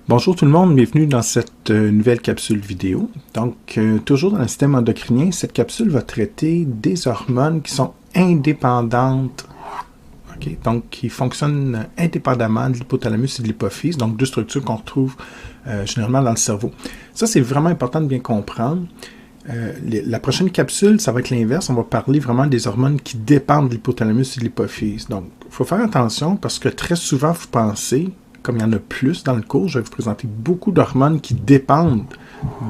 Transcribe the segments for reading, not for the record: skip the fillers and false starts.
Bonjour tout le monde, bienvenue dans cette nouvelle capsule vidéo. Donc, toujours dans le système endocrinien, cette capsule va traiter des hormones qui sont indépendantes, donc qui fonctionnent indépendamment de l'hypothalamus et de l'hypophyse, donc deux structures qu'on retrouve généralement dans le cerveau. Ça, c'est vraiment important de bien comprendre. La prochaine capsule, ça va être l'inverse. On va parler vraiment des hormones qui dépendent de l'hypothalamus et de l'hypophyse. Donc, il faut faire attention parce que très souvent, vous pensez, comme il y en a plus dans le cours, je vais vous présenter beaucoup d'hormones qui dépendent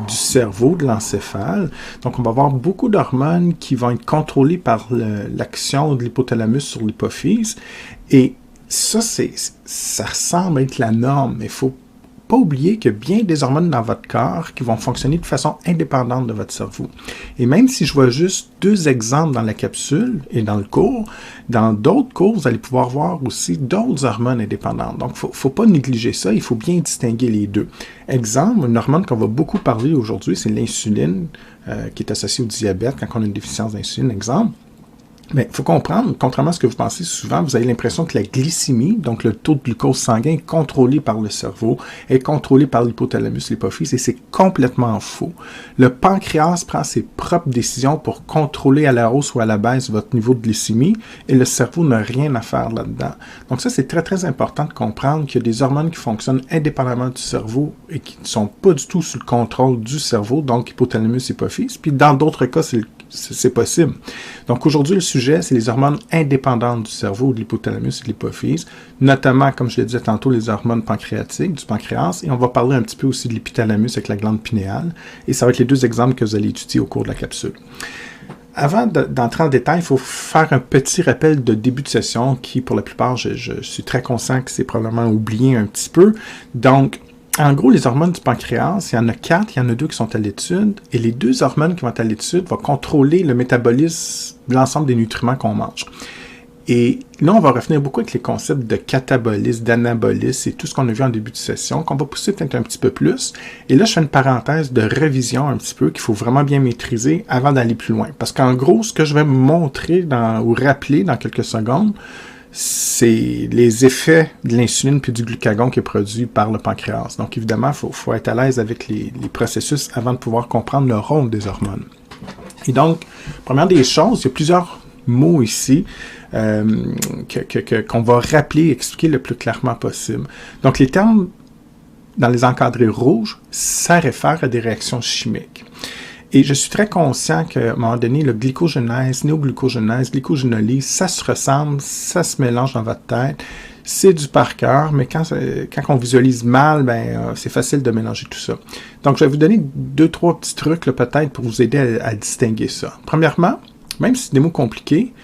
du cerveau, de l'encéphale. Donc, on va avoir beaucoup d'hormones qui vont être contrôlées par l'action de l'hypothalamus sur l'hypophyse. Et ça, ça semble être la norme, mais il faut pas oublier qu'il y a bien des hormones dans votre corps qui vont fonctionner de façon indépendante de votre cerveau. Et même si je vois juste deux exemples dans la capsule et dans le cours, dans d'autres cours, vous allez pouvoir voir aussi d'autres hormones indépendantes. Donc, il ne faut pas négliger ça, il faut bien distinguer les deux. Exemple, une hormone qu'on va beaucoup parler aujourd'hui, c'est l'insuline, qui est associée au diabète quand on a une déficience d'insuline, exemple. Mais il faut comprendre, contrairement à ce que vous pensez souvent, vous avez l'impression que la glycémie, donc le taux de glucose sanguin, est contrôlé par le cerveau, est contrôlé par l'hypothalamus, l'hypophyse, et c'est complètement faux. Le pancréas prend ses propres décisions pour contrôler à la hausse ou à la baisse votre niveau de glycémie, et le cerveau n'a rien à faire là-dedans. Donc ça, c'est très, très important de comprendre qu'il y a des hormones qui fonctionnent indépendamment du cerveau et qui ne sont pas du tout sous le contrôle du cerveau, donc hypothalamus, hypophyse, puis dans d'autres cas, c'est possible. Donc aujourd'hui, le sujet, c'est les hormones indépendantes du cerveau, de l'hypothalamus et de l'hypophyse, notamment, comme je le disais tantôt, les hormones pancréatiques du pancréas, et on va parler un petit peu aussi de l'hypothalamus avec la glande pinéale, et ça va être les deux exemples que vous allez étudier au cours de la capsule. Avant d'entrer en détail, il faut faire un petit rappel de début de session qui, pour la plupart, je suis très conscient que c'est probablement oublié un petit peu. Donc, en gros, les hormones du pancréas, il y en a 4, il y en a 2 qui sont à l'étude, et les 2 hormones qui vont être à l'étude vont contrôler le métabolisme de l'ensemble des nutriments qu'on mange. Et là, on va revenir beaucoup avec les concepts de catabolisme, d'anabolisme et tout ce qu'on a vu en début de session, qu'on va pousser peut-être un petit peu plus. Et là, je fais une parenthèse de révision un petit peu qu'il faut vraiment bien maîtriser avant d'aller plus loin. Parce qu'en gros, ce que je vais me montrer ou rappeler dans quelques secondes, c'est les effets de l'insuline puis du glucagon qui est produit par le pancréas. Donc, évidemment, il faut être à l'aise avec les processus avant de pouvoir comprendre le rôle des hormones. Et donc, première des choses, il y a plusieurs mots ici qu'on va rappeler et expliquer le plus clairement possible. Donc, les termes dans les encadrés rouges, ça réfère à des réactions chimiques. Et je suis très conscient qu'à un moment donné, le glycogénèse, néoglucogénèse, glycogénolyse, ça se ressemble, ça se mélange dans votre tête. C'est du par cœur, mais quand on visualise mal, c'est facile de mélanger tout ça. Donc, je vais vous donner 2-3 petits trucs là, peut-être pour vous aider à distinguer ça. Premièrement, même si c'est des mots compliqués,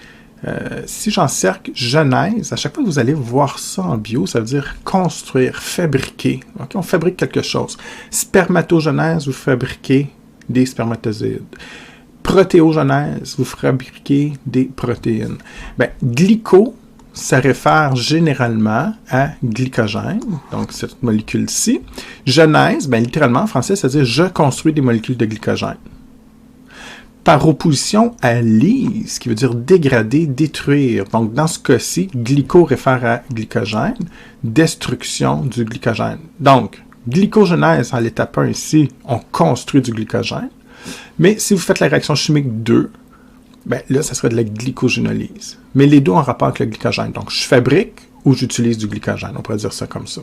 si j'encercle genèse, à chaque fois que vous allez voir ça en bio, ça veut dire construire, fabriquer. Okay? On fabrique quelque chose. Spermatogenèse, vous fabriquez des spermatozoïdes. Protéogenèse, vous fabriquez des protéines. Glyco, ça réfère généralement à glycogène, donc cette molécule-ci. Genèse, littéralement en français, ça veut dire « je construis des molécules de glycogène ». Par opposition à lyse, qui veut dire dégrader, détruire. Donc, dans ce cas-ci, glyco réfère à glycogène, destruction du glycogène. Donc, glycogénèse, à l'étape 1 ici, on construit du glycogène. Mais si vous faites la réaction chimique 2, là, ça serait de la glycogénolyse. Mais les deux ont rapport avec le glycogène. Donc, je fabrique ou j'utilise du glycogène. On pourrait dire ça comme ça.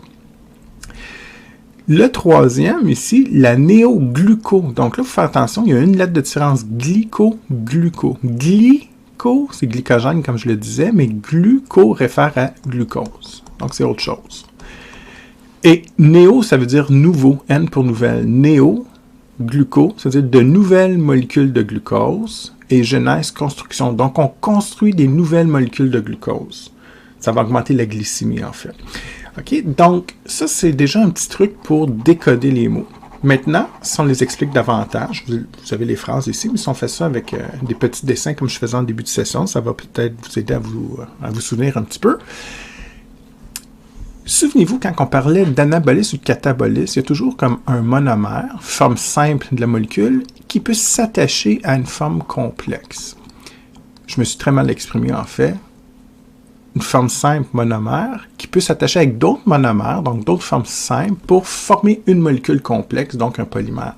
Le troisième, ici, la néogluco. Donc là, il faut faire attention, il y a une lettre de différence glyco-gluco. Glyco, c'est glycogène, comme je le disais, mais gluco réfère à glucose. Donc, c'est autre chose. Et néo, ça veut dire nouveau, N pour nouvelle. Néo, gluco, ça veut dire de nouvelles molécules de glucose. Et genèse, construction. Donc, on construit des nouvelles molécules de glucose. Ça va augmenter la glycémie, en fait. OK? Donc, ça, c'est déjà un petit truc pour décoder les mots. Maintenant, si on les explique davantage, vous avez les phrases ici, mais si on fait ça avec des petits dessins comme je faisais en début de session, ça va peut-être vous aider à vous souvenir un petit peu. Souvenez-vous, quand on parlait d'anabolisme ou de catabolisme, il y a toujours comme un monomère, forme simple de la molécule, qui peut s'attacher à une forme complexe. Je me suis très mal exprimé en fait. Une forme simple monomère qui peut s'attacher avec d'autres monomères, donc d'autres formes simples, pour former une molécule complexe, donc un polymère.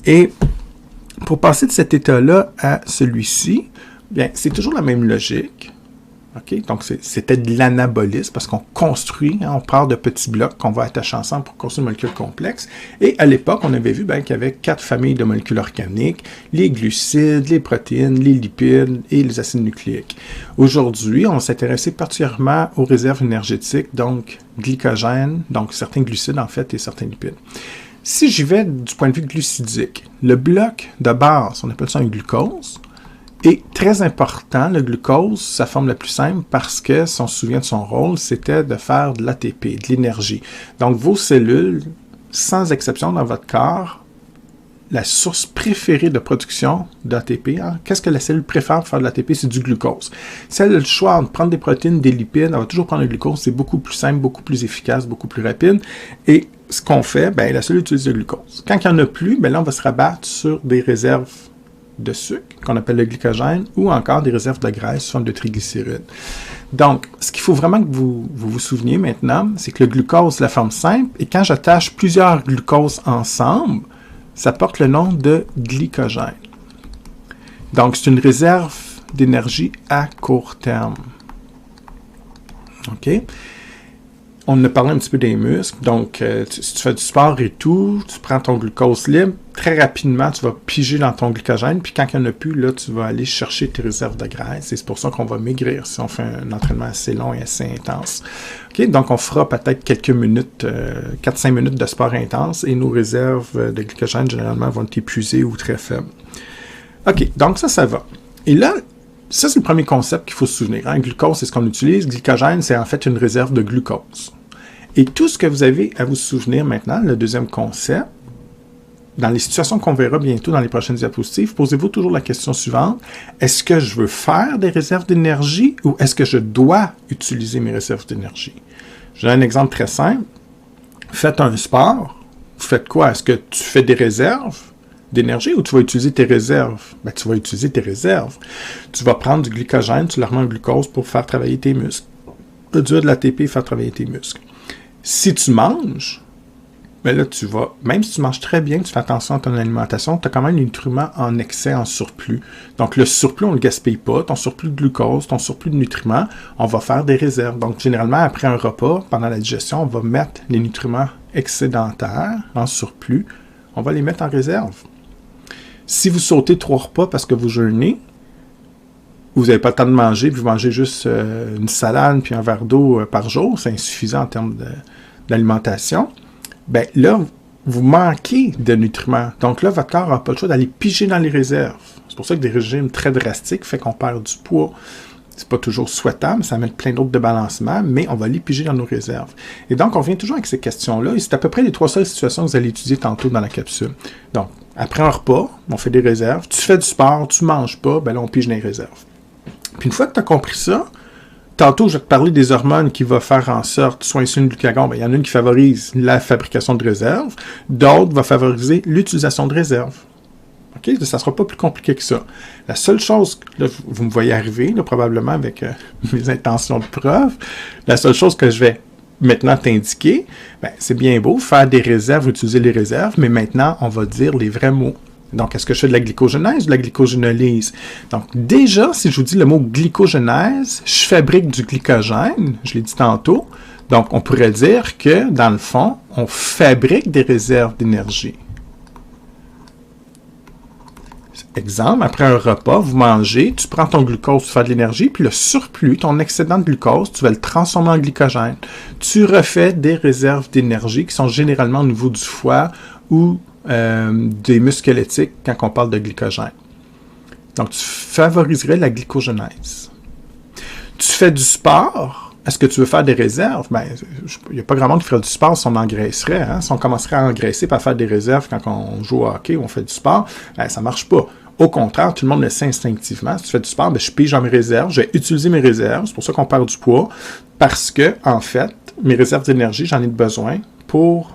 Et pour passer de cet état-là à celui-ci, bien, c'est toujours la même logique. Okay? Donc, c'était de l'anabolisme parce qu'on construit, on part de petits blocs qu'on va attacher ensemble pour construire une molécule complexe. Et à l'époque, on avait vu qu'il y avait 4 familles de molécules organiques, les glucides, les protéines, les lipides et les acides nucléiques. Aujourd'hui, on s'intéressait particulièrement aux réserves énergétiques, donc glycogène, donc certains glucides en fait et certains lipides. Si j'y vais du point de vue glucidique, le bloc de base, on appelle ça un glucose, est très important. Le glucose, sa forme la plus simple, parce que, si on se souvient de son rôle, c'était de faire de l'ATP, de l'énergie. Donc, vos cellules, sans exception dans votre corps, la source préférée de production d'ATP, qu'est-ce que la cellule préfère pour faire de l'ATP? C'est du glucose. Si elle a le choix de prendre des protéines, des lipides, elle va toujours prendre le glucose. C'est beaucoup plus simple, beaucoup plus efficace, beaucoup plus rapide. Et ce qu'on fait, bien, la cellule utilise le glucose. Quand il n'y en a plus, bien là, on va se rabattre sur des réserves de sucre, qu'on appelle le glycogène, ou encore des réserves de graisse sous forme de triglycérides. Donc, ce qu'il faut vraiment que vous souveniez maintenant, c'est que le glucose, c'est la forme simple, et quand j'attache plusieurs glucoses ensemble, ça porte le nom de glycogène. Donc, c'est une réserve d'énergie à court terme. OK? On a parlé un petit peu des muscles. Donc, si tu fais du sport et tout, tu prends ton glucose libre, très rapidement, tu vas piger dans ton glycogène, puis quand il n'y en a plus, là, tu vas aller chercher tes réserves de graisse. Et c'est pour ça qu'on va maigrir si on fait un entraînement assez long et assez intense. OK? Donc, on fera peut-être quelques minutes, 4-5 minutes de sport intense, et nos réserves de glycogène, généralement, vont être épuisées ou très faibles. OK, donc ça va. Et là, ça, c'est le premier concept qu'il faut se souvenir. Hein? Glucose, c'est ce qu'on utilise. Glycogène, c'est en fait une réserve de glucose. Et tout ce que vous avez à vous souvenir maintenant, le deuxième concept, dans les situations qu'on verra bientôt dans les prochaines diapositives, posez-vous toujours la question suivante. Est-ce que je veux faire des réserves d'énergie ou est-ce que je dois utiliser mes réserves d'énergie? J'ai un exemple très simple. Faites un sport. Vous faites quoi? Est-ce que tu fais des réserves d'énergie ou tu vas utiliser tes réserves? Ben, tu vas utiliser tes réserves. Tu vas prendre du glycogène, tu leur mets un glucose pour faire travailler tes muscles. Produire de l'ATP et faire travailler tes muscles. Si tu manges, ben là, tu vas, même si tu manges très bien, tu fais attention à ton alimentation, tu as quand même les nutriments en excès, en surplus. Donc, le surplus, on ne le gaspille pas. Ton surplus de glucose, ton surplus de nutriments, on va faire des réserves. Donc, généralement, après un repas, pendant la digestion, on va mettre les nutriments excédentaires en surplus. On va les mettre en réserve. Si vous sautez 3 repas parce que vous jeûnez, vous n'avez pas le temps de manger, puis vous mangez juste une salade puis un verre d'eau par jour, c'est insuffisant en termes d'alimentation, bien là, vous manquez de nutriments. Donc là, votre corps n'a pas le choix d'aller piger dans les réserves. C'est pour ça que des régimes très drastiques fait qu'on perd du poids. C'est pas toujours souhaitable, ça amène plein d'autres débalancements, mais on va aller piger dans nos réserves. Et donc, on revient toujours avec ces questions-là, et c'est à peu près les 3 seules situations que vous allez étudier tantôt dans la capsule. Donc, après un repas, on fait des réserves. Tu fais du sport, tu manges pas, ben là, on pige dans les réserves. Puis une fois que tu as compris ça, tantôt, je vais te parler des hormones qui vont faire en sorte, soit insuline, glucagon, il y en a une qui favorise la fabrication de réserves, d'autres vont favoriser l'utilisation de réserves. OK? Ça ne sera pas plus compliqué que ça. La seule chose, là, vous me voyez arriver, là, probablement avec mes intentions de prof, la seule chose que je vais maintenant t'indiquer, ben, c'est bien beau, faire des réserves, utiliser les réserves, mais maintenant, on va dire les vrais mots. Donc, est-ce que je fais de la glycogénèse ou de la glycogénolyse? Donc, déjà, si je vous dis le mot glycogénèse, je fabrique du glycogène, je l'ai dit tantôt. Donc, on pourrait dire que, dans le fond, on fabrique des réserves d'énergie. Exemple, après un repas, vous mangez, tu prends ton glucose pour faire de l'énergie, puis le surplus, ton excédent de glucose, tu vas le transformer en glycogène. Tu refais des réserves d'énergie qui sont généralement au niveau du foie ou des muscles squelettiques quand on parle de glycogène. Donc, tu favoriserais la glycogénèse. Tu fais du sport. Est-ce que tu veux faire des réserves? Bien, il n'y a pas grand monde qui ferait du sport si on engraisserait. Hein? Si on commencerait à engraisser par faire des réserves quand on joue au hockey ou on fait du sport, bien, ça ne marche pas. Au contraire, tout le monde le sait instinctivement. Si tu fais du sport, bien, je pige dans mes réserves, je vais utiliser mes réserves. C'est pour ça qu'on perd du poids. Parce que, en fait, mes réserves d'énergie, j'en ai besoin pour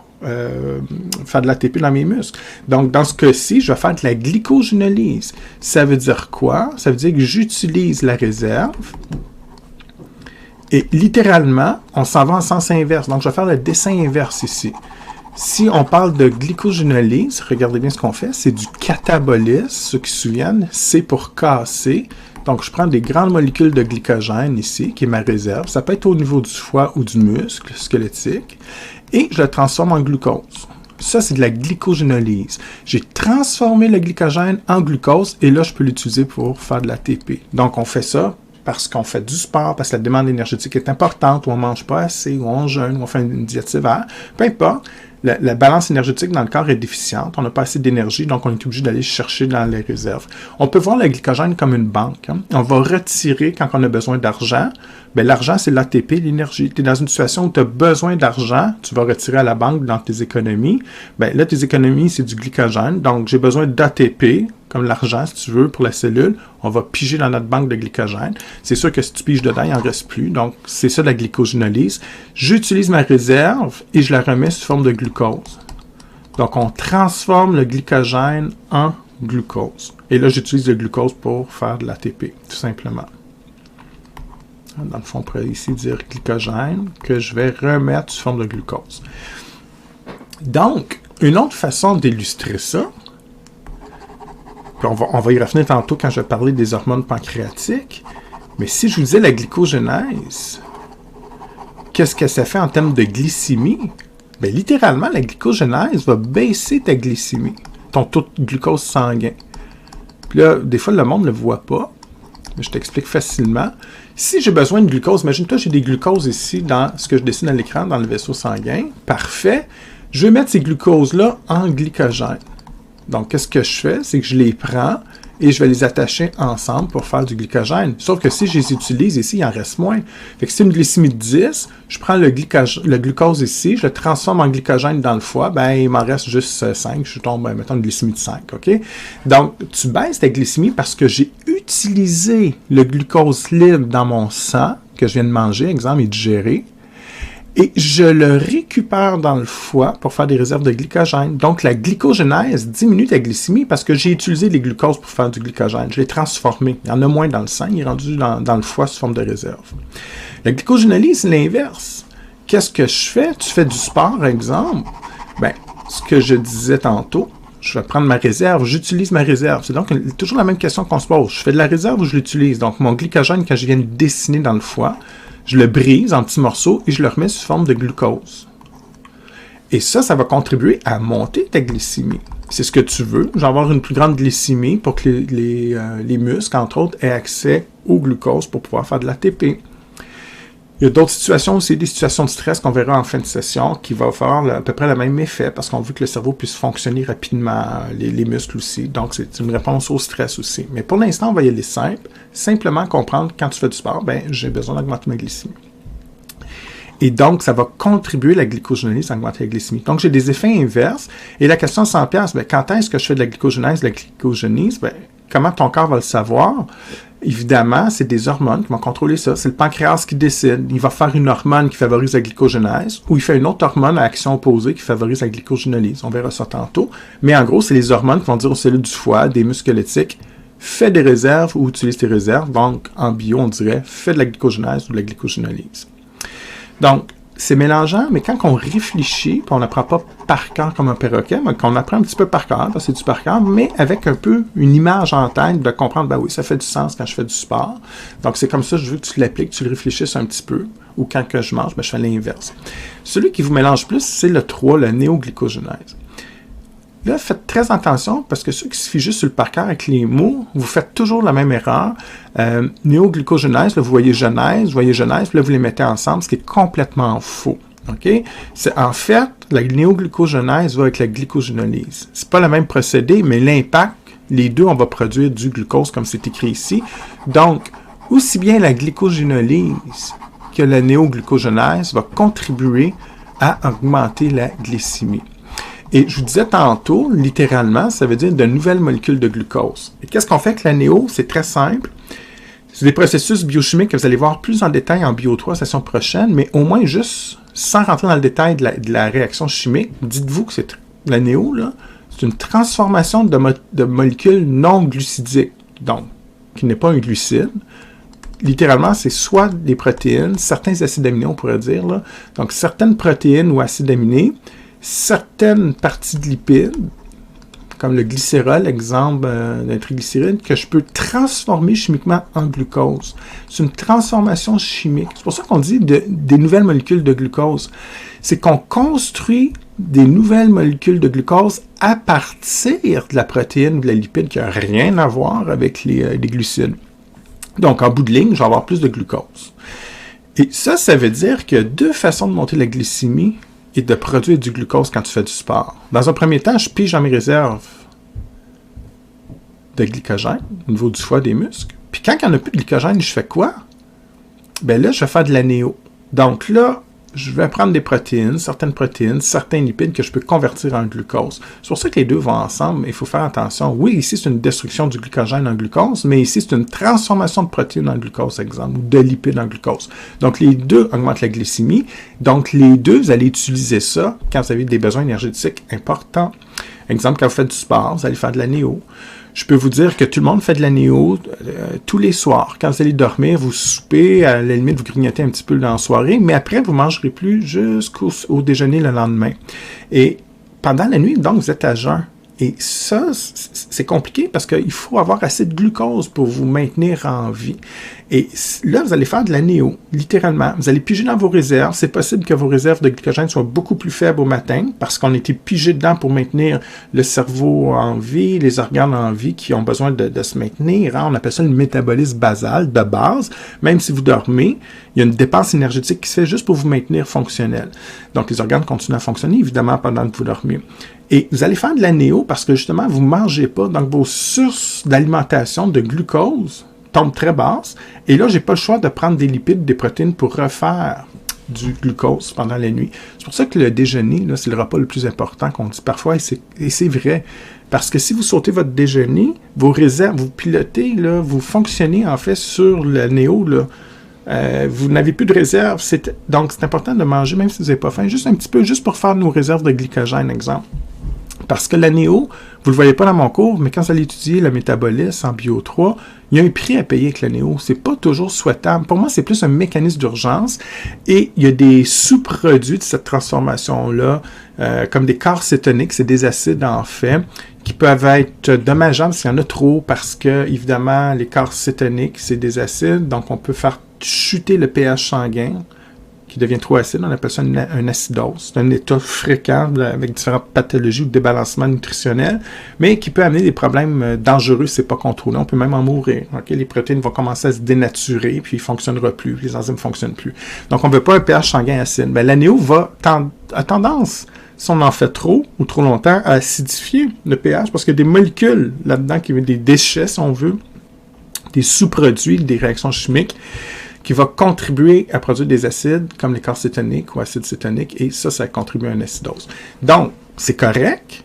faire de l'ATP dans mes muscles. Donc, dans ce cas-ci, je vais faire de la glycogénolyse. Ça veut dire quoi? Ça veut dire que j'utilise la réserve Et littéralement, on s'en va en sens inverse. Donc, je vais faire le dessin inverse ici. Si on parle de glycogénolyse, regardez bien ce qu'on fait, c'est du catabolisme. Ceux qui se souviennent, c'est pour casser. Donc, je prends des grandes molécules de glycogène ici, qui est ma réserve. Ça peut être au niveau du foie ou du muscle squelettique. Et je le transforme en glucose. Ça, c'est de la glycogénolyse. J'ai transformé le glycogène en glucose et là, je peux l'utiliser pour faire de l'ATP. Donc, on fait ça parce qu'on fait du sport, parce que la demande énergétique est importante, ou on ne mange pas assez, ou on jeûne, ou on fait une diète sévère. Peu importe. La balance énergétique dans le corps est déficiente. On n'a pas assez d'énergie, donc on est obligé d'aller chercher dans les réserves. On peut voir le glycogène comme une banque. Hein. On va retirer quand on a besoin d'argent. Bien, l'argent, c'est l'ATP, l'énergie. Tu es dans une situation où tu as besoin d'argent, tu vas retirer à la banque dans tes économies. Bien, là, tes économies, c'est du glycogène. Donc, j'ai besoin d'ATP, comme l'argent, si tu veux, pour la cellule. On va piger dans notre banque de glycogène. C'est sûr que si tu piges dedans, il n'en reste plus. Donc, c'est ça la glycogénolyse. J'utilise ma réserve et je la remets sous forme de glucose. Donc, on transforme le glycogène en glucose. Et là, j'utilise le glucose pour faire de l'ATP, tout simplement. Dans le fond, on pourrait ici dire glycogène que je vais remettre sous forme de glucose. Donc, une autre façon d'illustrer ça, on va y revenir tantôt quand je vais parler des hormones pancréatiques, mais si je vous disais la glycogénèse, qu'est-ce que ça fait en termes de glycémie? Bien, littéralement, la glycogénèse va baisser ta glycémie, ton taux de glucose sanguin. Puis là, des fois, le monde ne le voit pas, mais je t'explique facilement. Si j'ai besoin de glucose, imagine-toi, j'ai des glucoses ici dans ce que je dessine à l'écran, dans le vaisseau sanguin. Parfait. Je vais mettre ces glucoses-là en glycogène. Donc, qu'est-ce que je fais? C'est que je les prends et je vais les attacher ensemble pour faire du glycogène. Sauf que si je les utilise ici, il en reste moins. Fait que si c'est une glycémie de 10, je prends le glucose ici, je le transforme en glycogène dans le foie, ben il m'en reste juste 5. Je tombe, mettons, une glycémie de 5, OK? Donc, tu baisses ta glycémie parce que j'ai utilisé le glucose libre dans mon sang, que je viens de manger, exemple, et digérer, et je le récupère dans le foie pour faire des réserves de glycogène. Donc, la glycogénèse diminue ta glycémie parce que j'ai utilisé les glucoses pour faire du glycogène. Je l'ai transformé. Il y en a moins dans le sang. Il est rendu dans le foie sous forme de réserve. La glycogénolyse, c'est l'inverse. Qu'est-ce que je fais? Tu fais du sport, par exemple. Bien, ce que je disais tantôt, je vais prendre ma réserve, j'utilise ma réserve. C'est donc toujours la même question qu'on se pose. Je fais de la réserve ou je l'utilise? Donc, mon glycogène, quand je viens de dessiner dans le foie, je le brise en petits morceaux et je le remets sous forme de glucose. Et ça va contribuer à monter ta glycémie. C'est ce que tu veux. J'ai avoir une plus grande glycémie pour que les muscles, entre autres, aient accès au glucose pour pouvoir faire de l'ATP. Il y a d'autres situations aussi, des situations de stress qu'on verra en fin de session qui vont faire à peu près le même effet parce qu'on veut que le cerveau puisse fonctionner rapidement, les muscles aussi. Donc, c'est une réponse au stress aussi. Mais pour l'instant, on va y aller simple. Simplement comprendre quand tu fais du sport, ben j'ai besoin d'augmenter ma glycémie. Et donc, ça va contribuer la glycogénolyse à augmenter la glycémie. Donc, j'ai des effets inverses. Et la question 100$, ben, quand est-ce que je fais de la glycogénèse, ben, comment ton corps va le savoir? Évidemment, c'est des hormones qui vont contrôler ça. C'est le pancréas qui décide. Il va faire une hormone qui favorise la glycogénèse ou il fait une autre hormone à action opposée qui favorise la glycogénolyse. On verra ça tantôt. Mais en gros, c'est les hormones qui vont dire aux cellules du foie, des muscles squelettiques, fais des réserves ou utilise tes réserves. Donc, en bio, on dirait fais de la glycogénèse ou de la glycogénolyse. Donc, c'est mélangeant, mais quand on réfléchit, puis on n'apprend pas par cœur comme un perroquet, mais qu'on apprend un petit peu par cœur, parce que c'est du par cœur, mais avec un peu une image en tête de comprendre, ben oui, ça fait du sens quand je fais du sport. Donc, c'est comme ça, je veux que tu l'appliques, tu le réfléchisses un petit peu, ou quand que je mange, ben, je fais l'inverse. Celui qui vous mélange plus, c'est le 3, le néoglycogénèse. Là, faites très attention, parce que ceux qui se fient juste sur le par cœur avec les mots, vous faites toujours la même erreur. Néoglycogénèse, là, vous voyez genèse, puis là, vous les mettez ensemble, ce qui est complètement faux. OK? En fait, la néoglycogénèse va avec la glycogénolyse. C'est pas le même procédé, mais l'impact, les deux, on va produire du glucose, comme c'est écrit ici. Donc, aussi bien la glycogénolyse que la néoglycogénèse va contribuer à augmenter la glycémie. Et je vous disais tantôt, littéralement, ça veut dire de nouvelles molécules de glucose. Et qu'est-ce qu'on fait avec la néo? C'est très simple. C'est des processus biochimiques que vous allez voir plus en détail en Bio 3, session prochaine, mais au moins juste, sans rentrer dans le détail de la réaction chimique, dites-vous que la néo, là, c'est une transformation de molécules non glucidiques, donc qui n'est pas un glucide, littéralement, c'est soit des protéines, certains acides aminés, on pourrait dire, là. Donc, certaines protéines ou acides aminés, certaines parties de lipides, comme le glycérol, exemple d'un triglycéride, que je peux transformer chimiquement en glucose. C'est une transformation chimique. C'est pour ça qu'on dit des nouvelles molécules de glucose. C'est qu'on construit des nouvelles molécules de glucose à partir de la protéine ou de la lipide qui n'a rien à voir avec les glucides. Donc, en bout de ligne, je vais avoir plus de glucose. Et ça veut dire qu'il y a deux façons de monter la glycémie et de produire du glucose quand tu fais du sport. Dans un premier temps, je pige dans mes réserves de glycogène au niveau du foie des muscles. Puis quand il n'y en a plus de glycogène, je fais quoi? Ben là, je vais faire de l'anéo. Donc là, je vais prendre des protéines, certains lipides que je peux convertir en glucose. C'est pour ça que les deux vont ensemble. Il faut faire attention. Oui, ici, c'est une destruction du glycogène en glucose, mais ici, c'est une transformation de protéines en glucose, exemple, ou de lipides en glucose. Donc, les deux augmentent la glycémie. Donc, les deux, vous allez utiliser ça quand vous avez des besoins énergétiques importants. Exemple, quand vous faites du sport, vous allez faire de l'anéo. Je peux vous dire que tout le monde fait de l'anéo tous les soirs. Quand vous allez dormir, vous soupez, à la limite, vous grignotez un petit peu dans la soirée, mais après, vous ne mangerez plus jusqu'au déjeuner le lendemain. Et pendant la nuit, donc, vous êtes à jeun. Et ça, c'est compliqué parce qu'il faut avoir assez de glucose pour vous maintenir en vie. Et là, vous allez faire de l'anéo, littéralement. Vous allez piger dans vos réserves. C'est possible que vos réserves de glycogène soient beaucoup plus faibles au matin parce qu'on a été pigé dedans pour maintenir le cerveau en vie, les organes en vie qui ont besoin de se maintenir. Hein? On appelle ça le métabolisme basal, de base. Même si vous dormez, il y a une dépense énergétique qui se fait juste pour vous maintenir fonctionnel. Donc, les organes continuent à fonctionner, évidemment, pendant que vous dormez. Et vous allez faire de l'anéo parce que, justement, vous ne mangez pas. Donc, vos sources d'alimentation de glucose tombent très basses. Et là, je n'ai pas le choix de prendre des lipides, des protéines pour refaire du glucose pendant la nuit. C'est pour ça que le déjeuner, là, c'est le repas le plus important qu'on dit parfois. Et c'est vrai. Parce que si vous sautez votre déjeuner, vos réserves, vous pilotez, là, vous fonctionnez, en fait, sur l'anéo, là. Vous n'avez plus de réserve, donc c'est important de manger, même si vous n'avez pas faim, juste un petit peu, juste pour faire nos réserves de glycogène, exemple. Parce que l'anéo, vous ne le voyez pas dans mon cours, mais quand vous allez étudier le métabolisme en Bio 3, il y a un prix à payer avec l'anéo. Ce n'est pas toujours souhaitable. Pour moi, c'est plus un mécanisme d'urgence et il y a des sous-produits de cette transformation-là, comme des corps cétoniques, c'est des acides en fait, qui peuvent être dommageables s'il y en a trop parce que, évidemment, les corps cétoniques, c'est des acides, donc on peut faire chuter le pH sanguin qui devient trop acide, on appelle ça une acidose. C'est un état fréquent avec différentes pathologies ou débalancements nutritionnels, mais qui peut amener des problèmes dangereux si ce n'est pas contrôlé. On peut même en mourir. Okay? Les protéines vont commencer à se dénaturer, puis ils ne fonctionneront plus, les enzymes ne fonctionnent plus. Donc, on ne veut pas un pH sanguin acide. Ben, l'anéo a tendance, si on en fait trop ou trop longtemps, à acidifier le pH, parce qu'il y a des molécules là-dedans, des déchets, si on veut, des sous-produits, des réactions chimiques, qui va contribuer à produire des acides comme les corps cétoniques ou acides cétoniques, et ça contribue à une acidose. Donc, c'est correct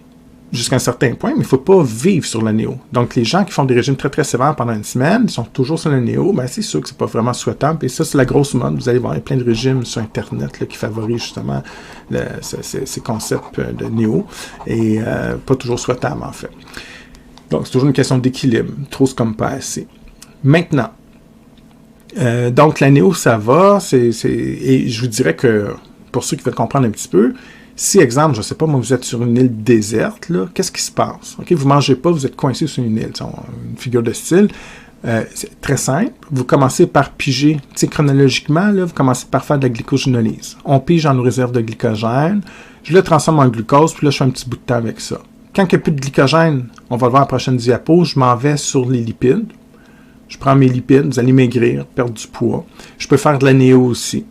jusqu'à un certain point, mais il ne faut pas vivre sur l'anéo. Donc, les gens qui font des régimes très, très sévères pendant une semaine, ils sont toujours sur l'anéo, ben, c'est sûr que ce n'est pas vraiment souhaitable, et ça, c'est la grosse mode. Vous allez voir plein de régimes sur Internet là, qui favorisent justement ces concepts de néo, et pas toujours souhaitable, en fait. Donc, c'est toujours une question d'équilibre. Trop, c'est comme pas assez. Maintenant, donc, l'anéo, ça va, et je vous dirais que, pour ceux qui veulent comprendre un petit peu, si, exemple, je ne sais pas, moi, vous êtes sur une île déserte, là, qu'est-ce qui se passe? Okay? Vous ne mangez pas, vous êtes coincé sur une île, une figure de style. C'est très simple. Vous commencez par piger, chronologiquement, là, vous commencez par faire de la glycogénolyse. On pige dans nos réserves de glycogène, je le transforme en glucose, puis là, je fais un petit bout de temps avec ça. Quand il n'y a plus de glycogène, on va le voir à la prochaine diapo, je m'en vais sur les lipides. Je prends mes lipides, vous allez maigrir, perdre du poids. Je peux faire de l'anéo aussi.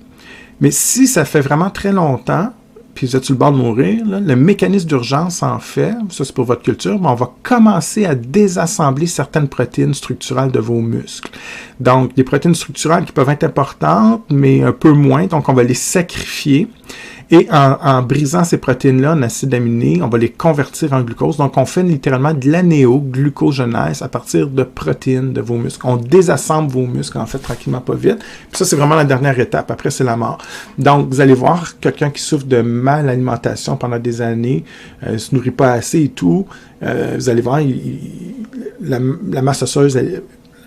Mais si ça fait vraiment très longtemps, puis vous êtes sur le bord de mourir, là, le mécanisme d'urgence en fait, ça c'est pour votre culture, mais on va commencer à désassembler certaines protéines structurales de vos muscles. Donc, des protéines structurales qui peuvent être importantes, mais un peu moins, donc on va les sacrifier. Et en brisant ces protéines-là en acides aminés, on va les convertir en glucose. Donc, on fait littéralement de l'anéoglucogenèse à partir de protéines de vos muscles. On désassemble vos muscles, en fait, tranquillement, pas vite. Puis ça, c'est vraiment la dernière étape. Après, c'est la mort. Donc, vous allez voir quelqu'un qui souffre de malalimentation pendant des années, ne se nourrit pas assez et tout. Vous allez voir, la masse osseuse,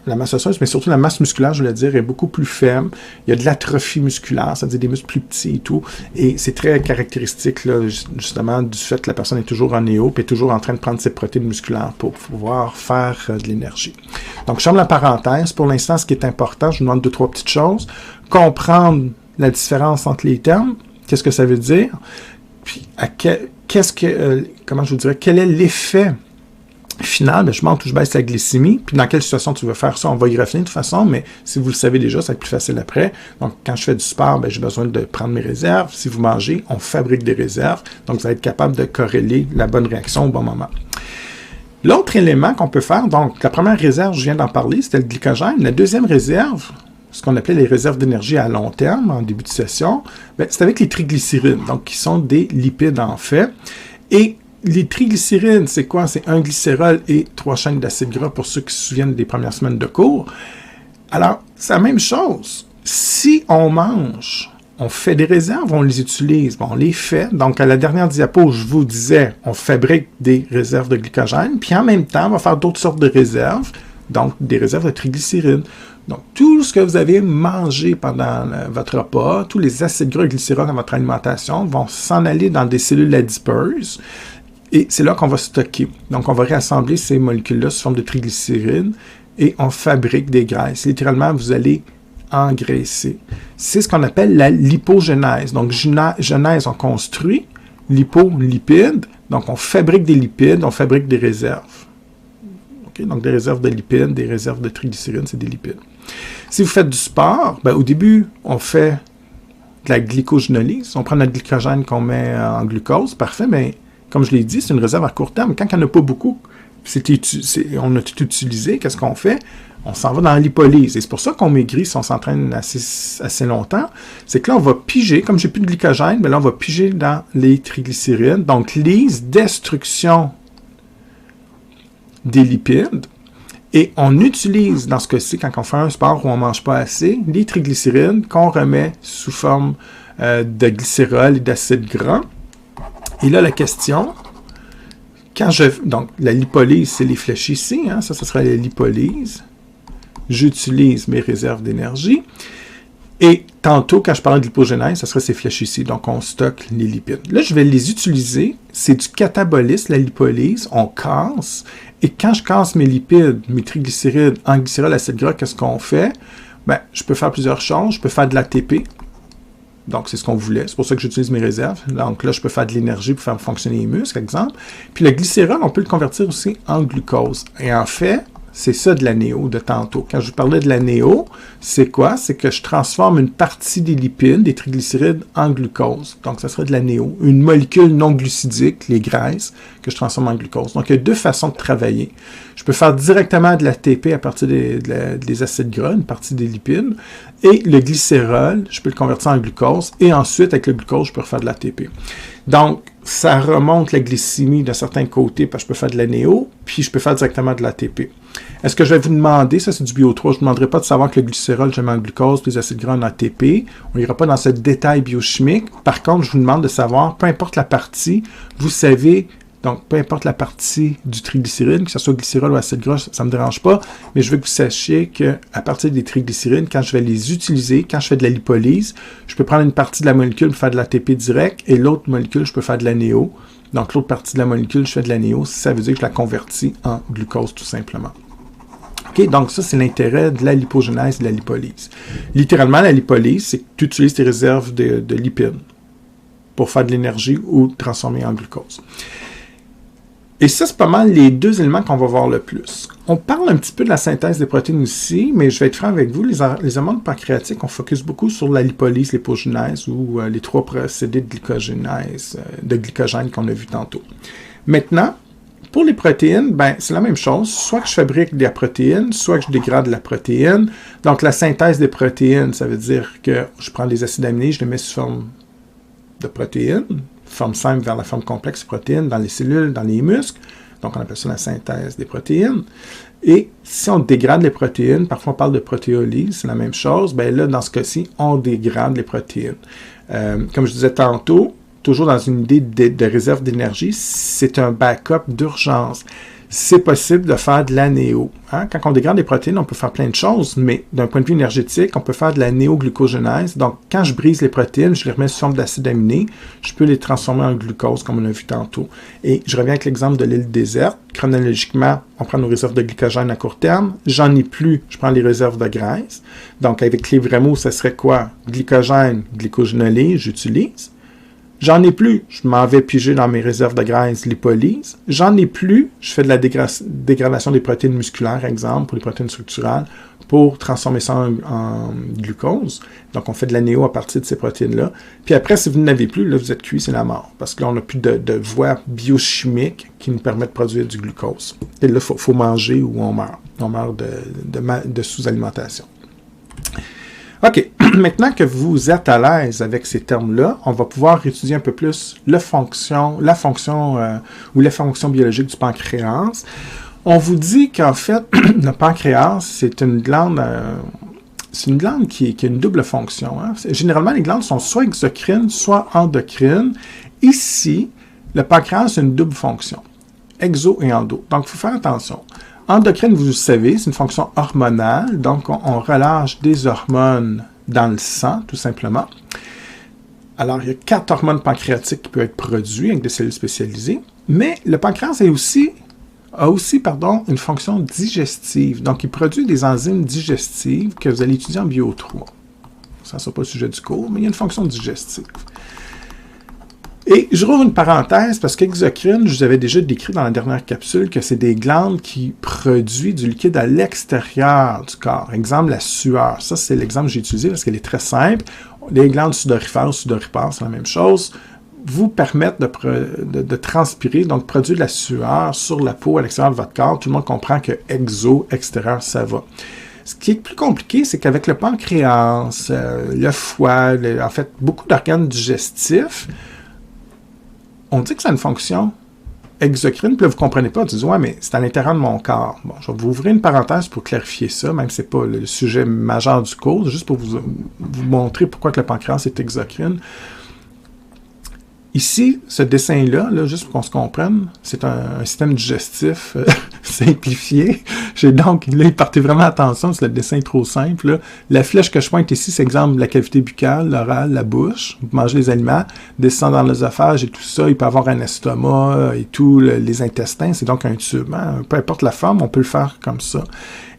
la masse osseuse, mais surtout la masse musculaire, je voulais dire, est beaucoup plus faible. Il y a de l'atrophie musculaire, c'est-à-dire des muscles plus petits et tout. Et c'est très caractéristique, là, justement, du fait que la personne est toujours en néo, puis est toujours en train de prendre ses protéines musculaires pour pouvoir faire de l'énergie. Donc, je ferme la parenthèse. Pour l'instant, ce qui est important, je vous demande 2-3 petites choses. Comprendre la différence entre les termes. Qu'est-ce que ça veut dire? Puis, comment je vous dirais, quel est l'effet final? Ben, je monte ou je baisse la glycémie. Puis, dans quelle situation tu veux faire ça? On va y revenir de toute façon, mais si vous le savez déjà, ça va être plus facile après. Donc, quand je fais du sport, ben, j'ai besoin de prendre mes réserves. Si vous mangez, on fabrique des réserves. Donc, vous allez être capable de corréler la bonne réaction au bon moment. L'autre élément qu'on peut faire, donc, la première réserve, je viens d'en parler, c'était le glycogène. La deuxième réserve, ce qu'on appelait les réserves d'énergie à long terme, en début de session, ben, c'est avec les triglycérides, donc qui sont des lipides en fait. Et les triglycérides, c'est quoi? C'est un glycérol et 3 chaînes d'acides gras pour ceux qui se souviennent des premières semaines de cours. Alors, c'est la même chose. Si on mange, on fait des réserves, on les utilise, bon, on les fait. Donc, à la dernière diapo, je vous disais, on fabrique des réserves de glycogène, puis en même temps, on va faire d'autres sortes de réserves, donc des réserves de triglycérides. Donc, tout ce que vous avez mangé pendant votre repas, tous les acides gras et glycérols dans votre alimentation vont s'en aller dans des cellules adipeuses et c'est là qu'on va stocker. Donc, on va réassembler ces molécules-là sous forme de triglycérides et on fabrique des graisses. Littéralement, vous allez engraisser. C'est ce qu'on appelle la lipogénèse. Donc, genèse, on construit, lipolipide, donc on fabrique des lipides, on fabrique des réserves. Okay? Donc, des réserves de lipides, des réserves de triglycérides, c'est des lipides. Si vous faites du sport, ben, au début, on fait de la glycogénolyse. On prend notre glycogène qu'on met en glucose, parfait, mais comme je l'ai dit, c'est une réserve à court terme. Quand il n'y en a pas beaucoup, on a tout utilisé, qu'est-ce qu'on fait? On s'en va dans la lipolyse. Et c'est pour ça qu'on maigrit si on s'entraîne assez longtemps. C'est que là, on va piger, comme j'ai plus de glycogène, mais là, on va piger dans les triglycérides. Donc, lyse, destruction des lipides. Et on utilise, dans ce cas-ci, quand on fait un sport où on ne mange pas assez, les triglycérides qu'on remet sous forme de glycérol et d'acide gras. Et là, la question, donc la lipolyse, c'est les flèches ici, hein, ça sera la lipolyse. J'utilise mes réserves d'énergie. Et tantôt, quand je parlais de lipogénèse, ça serait ces flèches ici. Donc, on stocke les lipides. Là, je vais les utiliser. C'est du catabolisme, la lipolyse. On casse. Et quand je casse mes lipides, mes triglycérides en glycérol, acide gras, qu'est-ce qu'on fait? Ben, je peux faire plusieurs choses. Je peux faire de l'ATP. Donc, c'est ce qu'on voulait. C'est pour ça que j'utilise mes réserves. Donc là, je peux faire de l'énergie pour faire fonctionner les muscles, exemple. Puis le glycérol, on peut le convertir aussi en glucose. Et en fait, c'est ça de la néo de tantôt. Quand je vous parlais de la néo, c'est quoi? C'est que je transforme une partie des lipides, des triglycérides, en glucose. Donc, ça serait de la néo. Une molécule non glucidique, les graisses, que je transforme en glucose. Donc, il y a deux façons de travailler. Je peux faire directement de l'ATP à partir des acides gras, une partie des lipides. Et le glycérol, je peux le convertir en glucose. Et ensuite, avec le glucose, je peux refaire de l'ATP. Donc, ça remonte la glycémie d'un certain côté, parce que je peux faire de la néo, puis je peux faire directement de l'ATP. Est-ce que je vais vous demander, ça c'est du bio 3, je ne vous demanderai pas de savoir que le glycérol, je mets en glucose, puis les acides gras en ATP. On n'ira pas dans ce détail biochimique. Par contre, je vous demande de savoir, peu importe la partie, vous savez, donc peu importe la partie du triglycéride, que ce soit glycérol ou acide gras, ça ne me dérange pas, mais je veux que vous sachiez qu'à partir des triglycérides, quand je vais les utiliser, quand je fais de la lipolyse, je peux prendre une partie de la molécule pour faire de l'ATP direct, et l'autre molécule, je peux faire de la néo. Donc l'autre partie de la molécule, je fais de la néo, ça veut dire que je la convertis en glucose tout simplement. OK, donc ça, c'est l'intérêt de la lipogénèse et de la lipolyse. Littéralement, la lipolyse, c'est que tu utilises tes réserves de lipides pour faire de l'énergie ou transformer en glucose. Et ça, c'est pas mal les deux éléments qu'on va voir le plus. On parle un petit peu de la synthèse des protéines aussi, mais je vais être franc avec vous, les hormones pancréatiques, on focus beaucoup sur la lipolyse, l'hypogénèse ou les trois procédés de glycogénèse, de glycogène qu'on a vu tantôt. Maintenant, pour les protéines, ben, c'est la même chose. Soit que je fabrique de la protéine, soit que je dégrade la protéine. Donc, la synthèse des protéines, ça veut dire que je prends les acides aminés, je les mets sous forme de protéines, forme simple vers la forme complexe protéines dans les cellules, dans les muscles. Donc, on appelle ça la synthèse des protéines. Et si on dégrade les protéines, parfois on parle de protéolyse, c'est la même chose, bien là, dans ce cas-ci, on dégrade les protéines. Comme je disais tantôt, toujours dans une idée de réserve d'énergie, c'est un backup d'urgence. c'est possible de faire de la néo. Hein? Quand on dégrade des protéines, on peut faire plein de choses, mais d'un point de vue énergétique, on peut faire de la néoglucogénèse. Donc, quand je brise les protéines, je les remets sous forme d'acides aminés, je peux les transformer en glucose, comme on a vu tantôt. Et je reviens avec l'exemple de l'île déserte. Chronologiquement, on prend nos réserves de glycogène à court terme. J'en ai plus, je prends les réserves de graisse. Donc, avec les vrais mots, ça serait quoi? Glycogène, glycogénolyse, j'utilise. J'en ai plus, je m'en vais piger dans mes réserves de graisse, lipolyse. J'en ai plus, je fais de la dégradation des protéines musculaires, exemple, pour les protéines structurales, pour transformer ça en glucose. Donc, on fait de la néo à partir de ces protéines-là. Puis après, si vous n'avez plus, là, vous êtes cuit, c'est la mort. Parce que là, on n'a plus de voie biochimique qui nous permet de produire du glucose. Et là, il faut manger ou on meurt. On meurt de sous-alimentation. OK. Maintenant que vous êtes à l'aise avec ces termes-là, on va pouvoir étudier un peu plus la fonction biologique du pancréas. On vous dit qu'en fait, le pancréas, c'est une glande qui a une double fonction. Hein. Généralement, les glandes sont soit exocrines, soit endocrines. Ici, le pancréas a une double fonction, exo et endo. Donc, il faut faire attention. Endocrine, vous le savez, c'est une fonction hormonale, donc on relâche des hormones dans le sang, tout simplement. Alors, il y a 4 hormones pancréatiques qui peuvent être produites avec des cellules spécialisées, mais le pancréas a aussi une fonction digestive. Donc, il produit des enzymes digestives que vous allez étudier en bio 3. Ça ne sera pas le sujet du cours, mais il y a une fonction digestive. Et je rouvre une parenthèse parce qu'exocrine, je vous avais déjà décrit dans la dernière capsule que c'est des glandes qui produisent du liquide à l'extérieur du corps. Exemple, la sueur. Ça, c'est l'exemple que j'ai utilisé parce qu'elle est très simple. Les glandes sudorifères ou sudoripares, c'est la même chose, vous permettent de transpirer, donc produire de la sueur sur la peau à l'extérieur de votre corps. Tout le monde comprend que exo, extérieur, ça va. Ce qui est plus compliqué, c'est qu'avec le pancréas, le foie, en fait, beaucoup d'organes digestifs, on dit que ça a une fonction exocrine, puis là, vous ne comprenez pas, vous dites « Ouais, mais c'est à l'intérieur de mon corps. » Bon, je vais vous ouvrir une parenthèse pour clarifier ça, même si ce n'est pas le sujet majeur du cours, juste pour vous montrer pourquoi que le pancréas est exocrine. Ici, ce dessin-là, juste pour qu'on se comprenne, c'est un système digestif simplifié. Donc, là, il portez vraiment attention, c'est le dessin est trop simple. Là. La flèche que je pointe ici, c'est exemple la cavité buccale, l'oral, la bouche. Vous mangez les aliments, descend dans l'œsophage et tout ça. Il peut avoir un estomac et tout, les intestins. C'est donc un tube. Hein? Peu importe la forme, on peut le faire comme ça.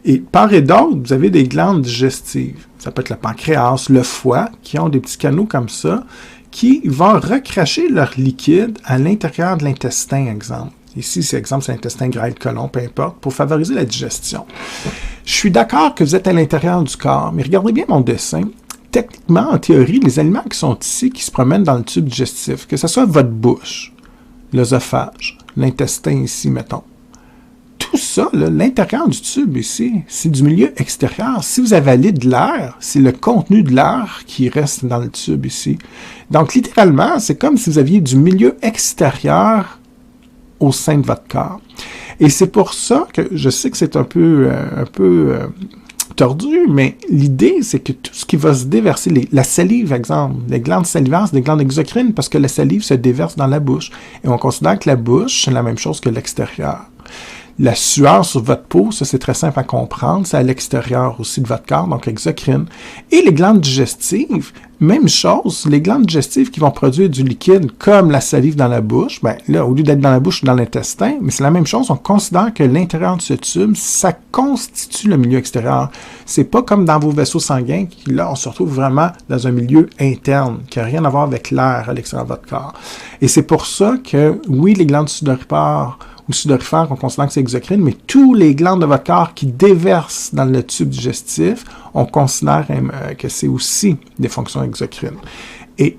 Et part et d'autre, vous avez des glandes digestives. Ça peut être le pancréas, le foie, qui ont des petits canaux comme ça, qui vont recracher leur liquide à l'intérieur de l'intestin, exemple. Ici, c'est exemple, c'est l'intestin grêle, côlon, peu importe, pour favoriser la digestion. Je suis d'accord que vous êtes à l'intérieur du corps, mais regardez bien mon dessin. Techniquement, en théorie, les aliments qui sont ici, qui se promènent dans le tube digestif, que ce soit votre bouche, l'œsophage, l'intestin ici, mettons, tout ça, l'intérieur du tube ici, c'est du milieu extérieur. Si vous avalez de l'air, c'est le contenu de l'air qui reste dans le tube ici. Donc, littéralement, c'est comme si vous aviez du milieu extérieur au sein de votre corps. Et c'est pour ça que je sais que c'est un peu tordu, mais l'idée, c'est que tout ce qui va se déverser, la salive, exemple, les glandes salivaires, c'est des glandes exocrines parce que la salive se déverse dans la bouche. Et on considère que la bouche, c'est la même chose que l'extérieur. La sueur sur votre peau, ça c'est très simple à comprendre, c'est à l'extérieur aussi de votre corps, donc exocrine. Et les glandes digestives, même chose, les glandes digestives qui vont produire du liquide comme la salive dans la bouche, ben là, au lieu d'être dans la bouche, dans l'intestin, mais c'est la même chose, on considère que l'intérieur de ce tube, ça constitue le milieu extérieur. C'est pas comme dans vos vaisseaux sanguins, qui là, on se retrouve vraiment dans un milieu interne, qui n'a rien à voir avec l'air à l'extérieur de votre corps. Et c'est pour ça que, oui, les glandes sudoripares ou sudorifères, on considère que c'est exocrine, mais tous les glandes de votre corps qui déversent dans le tube digestif, on considère que c'est aussi des fonctions exocrines. Et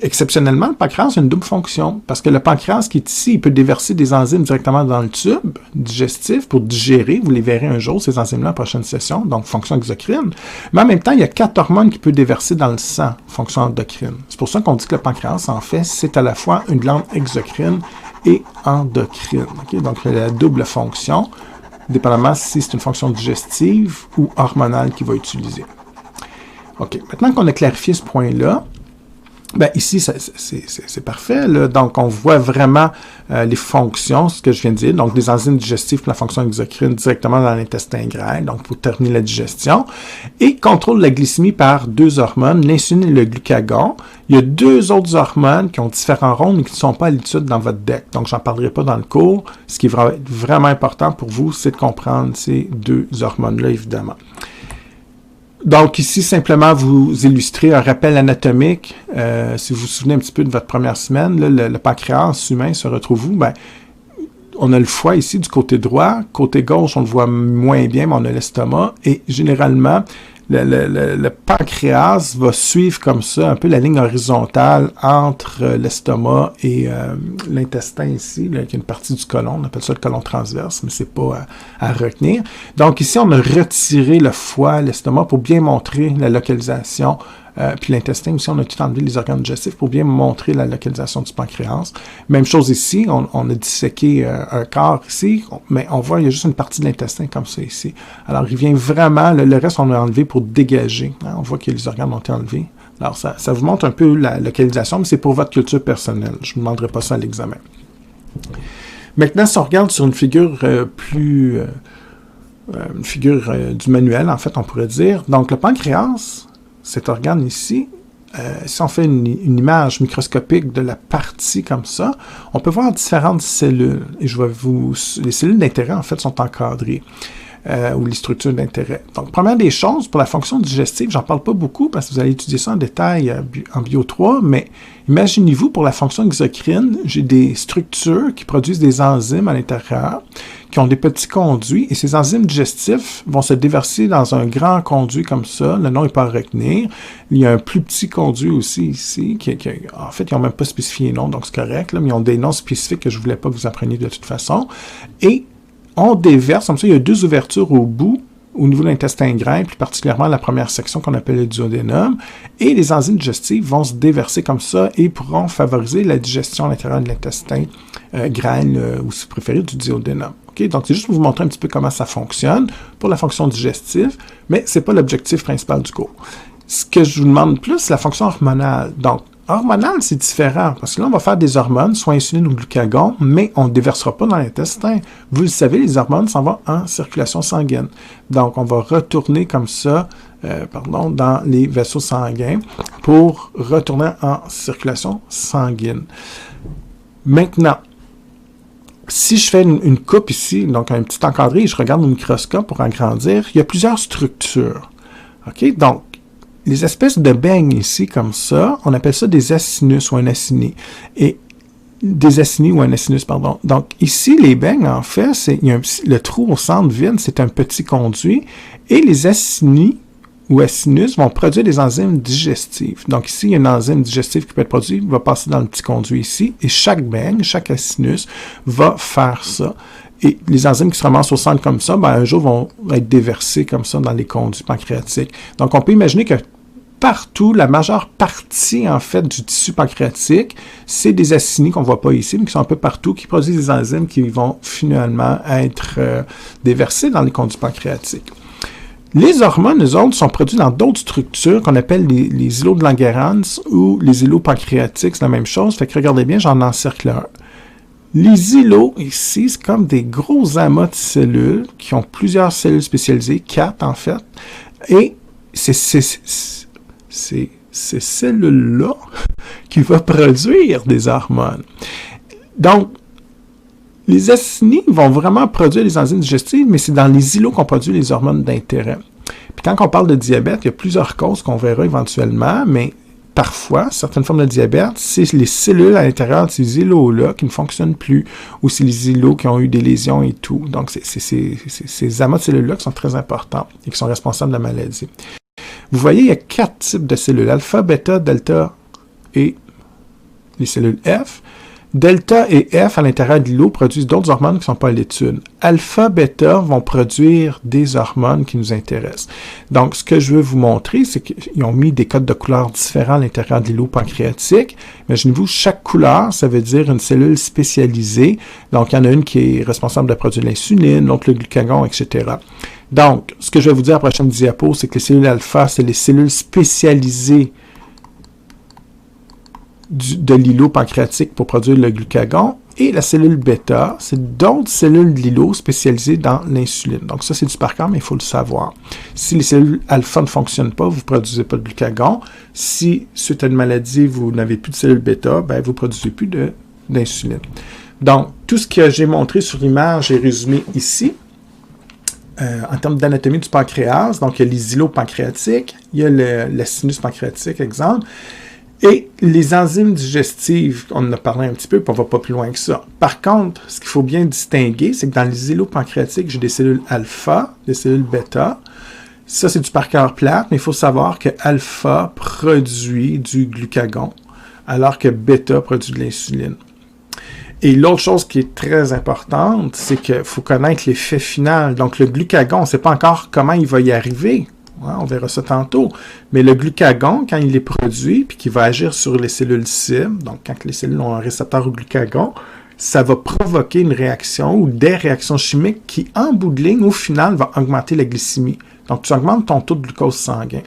exceptionnellement, le pancréas a une double fonction, parce que le pancréas qui est ici, il peut déverser des enzymes directement dans le tube digestif pour digérer, vous les verrez un jour, ces enzymes-là, en prochaine session, donc fonction exocrine. Mais en même temps, il y a 4 hormones qu'il peut déverser dans le sang, fonction endocrine. C'est pour ça qu'on dit que le pancréas, en fait, c'est à la fois une glande exocrine et endocrine. Okay? Donc, il y a la double fonction, dépendamment si c'est une fonction digestive ou hormonale qu'il va utiliser. OK. Maintenant qu'on a clarifié ce point-là, Ben ici, c'est parfait, là. Donc, on voit vraiment les fonctions, ce que je viens de dire. Donc, des enzymes digestives pour la fonction exocrine directement dans l'intestin grêle, donc pour terminer la digestion. Et contrôle la glycémie par deux hormones, l'insuline et le glucagon. Il y a deux autres hormones qui ont différents rôles, mais qui ne sont pas à l'étude dans votre deck. Donc, j'en parlerai pas dans le cours. Ce qui est vraiment important pour vous, c'est de comprendre ces deux hormones-là, évidemment. Donc, ici, simplement, vous illustrez un rappel anatomique. Si vous vous souvenez un petit peu de votre première semaine, là, le pancréas humain se retrouve où? Ben, on a le foie ici du côté droit. Côté gauche, on le voit moins bien, mais on a l'estomac. Et généralement, le pancréas va suivre comme ça un peu la ligne horizontale entre l'estomac et l'intestin ici, là, qui est une partie du côlon. On appelle ça le côlon transverse, mais c'est pas à retenir. Donc ici, on a retiré le foie, l'estomac pour bien montrer la localisation. Puis l'intestin aussi, on a tout enlevé les organes digestifs pour bien montrer la localisation du pancréas. Même chose ici, on a disséqué un corps ici, mais on voit, il y a juste une partie de l'intestin comme ça ici. Alors, il vient vraiment, le reste, on l'a enlevé pour dégager. Hein, on voit que les organes ont été enlevés. Alors, ça vous montre un peu la localisation, mais c'est pour votre culture personnelle. Je ne vous demanderai pas ça à l'examen. Maintenant, si on regarde sur une figure une figure du manuel, en fait, on pourrait dire. Donc, le pancréas, cet organe ici, si on fait une image microscopique de la partie comme ça, on peut voir différentes cellules. Et les cellules d'intérêt, en fait, sont encadrées, ou les structures d'intérêt. Donc, première des choses, pour la fonction digestive, j'en parle pas beaucoup parce que vous allez étudier ça en détail en Bio 3, mais imaginez-vous, pour la fonction exocrine, j'ai des structures qui produisent des enzymes à l'intérieur, qui ont des petits conduits, et ces enzymes digestifs vont se déverser dans un grand conduit comme ça. Le nom n'est pas à retenir. Il y a un plus petit conduit aussi ici, en fait, ils n'ont même pas spécifié les noms, donc c'est correct, là, mais ils ont des noms spécifiques que je ne voulais pas que vous appreniez de toute façon. Et on déverse, comme ça, il y a deux ouvertures au bout, au niveau de l'intestin grêle, plus particulièrement la première section qu'on appelle le duodénum, et les enzymes digestives vont se déverser comme ça et pourront favoriser la digestion à l'intérieur de l'intestin grêle, ou si vous préférez, du duodénum. Okay? Donc, c'est juste pour vous montrer un petit peu comment ça fonctionne pour la fonction digestive, mais ce n'est pas l'objectif principal du cours. Ce que je vous demande plus, c'est la fonction hormonale. Donc, hormonale, c'est différent, parce que là, on va faire des hormones, soit insuline ou glucagon, mais on ne déversera pas dans l'intestin. Vous le savez, les hormones s'en vont en circulation sanguine. Donc, on va retourner comme ça, dans les vaisseaux sanguins pour retourner en circulation sanguine. Maintenant, si je fais une coupe ici, donc un petit encadré, et je regarde au microscope pour agrandir, il y a plusieurs structures. OK? Donc, les espèces de beignes ici, comme ça, on appelle ça des acinus ou un aciné. Et des acinis ou un acinus, pardon. Donc, ici, les beignes, en fait, le trou au centre vide, c'est un petit conduit. Et les acinis ou acinus vont produire des enzymes digestives. Donc, ici, il y a une enzyme digestive qui peut être produite, va passer dans le petit conduit ici. Et chaque beigne, chaque acinus va faire ça. Et les enzymes qui se ramassent au centre comme ça, ben, un jour vont être déversées comme ça dans les conduits pancréatiques. Donc, on peut imaginer que partout, la majeure partie, en fait, du tissu pancréatique, c'est des acinis qu'on ne voit pas ici, mais qui sont un peu partout, qui produisent des enzymes qui vont finalement être déversées dans les conduits pancréatiques. Les hormones, eux autres, sont produites dans d'autres structures qu'on appelle les îlots de Langerhans ou les îlots pancréatiques, c'est la même chose. Fait que regardez bien, j'en encercle un. Les îlots, ici, c'est comme des gros amas de cellules qui ont plusieurs cellules spécialisées, 4 en fait, et c'est ces cellules-là qui vont produire des hormones. Donc, les acinis vont vraiment produire les enzymes digestives, mais c'est dans les îlots qu'on produit les hormones d'intérêt. Puis quand on parle de diabète, il y a plusieurs causes qu'on verra éventuellement, mais parfois, certaines formes de diabète, c'est les cellules à l'intérieur de ces îlots-là qui ne fonctionnent plus, ou c'est les îlots qui ont eu des lésions et tout. Donc, c'est ces amas de cellules-là qui sont très importants et qui sont responsables de la maladie. Vous voyez, il y a 4 types de cellules, alpha, bêta, delta et les cellules F. Delta et F, à l'intérieur de l'îlot, produisent d'autres hormones qui ne sont pas à l'étude. Alpha, bêta vont produire des hormones qui nous intéressent. Donc, ce que je veux vous montrer, c'est qu'ils ont mis des codes de couleurs différents à l'intérieur de l'îlot pancréatique. Imaginez-vous, chaque couleur, ça veut dire une cellule spécialisée. Donc, il y en a une qui est responsable de produire l'insuline, l'autre le glucagon, etc. Donc, ce que je vais vous dire à la prochaine diapo, c'est que les cellules alpha, c'est les cellules spécialisées de l'îlot pancréatique pour produire le glucagon. Et la cellule bêta, c'est d'autres cellules de l'îlot spécialisées dans l'insuline. Donc ça, c'est du par cœur, mais il faut le savoir. Si les cellules alpha ne fonctionnent pas, vous ne produisez pas de glucagon. Si, suite à une maladie, vous n'avez plus de cellules bêta, ben, vous ne produisez plus d'insuline. Donc, tout ce que j'ai montré sur l'image est résumé ici. En termes d'anatomie du pancréas, donc il y a les îlots pancréatiques, il y a la sinus pancréatique, exemple, et les enzymes digestives, on en a parlé un petit peu, puis on ne va pas plus loin que ça. Par contre, ce qu'il faut bien distinguer, c'est que dans les îlots pancréatiques, j'ai des cellules alpha, des cellules bêta. Ça, c'est du par cœur plate, mais il faut savoir que alpha produit du glucagon, alors que bêta produit de l'insuline. Et l'autre chose qui est très importante, c'est qu'il faut connaître l'effet final. Donc, le glucagon, on ne sait pas encore comment il va y arriver. Ouais, on verra ça tantôt. Mais le glucagon, quand il est produit, puis qu'il va agir sur les cellules cibles, donc quand les cellules ont un récepteur au glucagon, ça va provoquer une réaction ou des réactions chimiques qui, en bout de ligne, au final, va augmenter la glycémie. Donc, tu augmentes ton taux de glucose sanguin.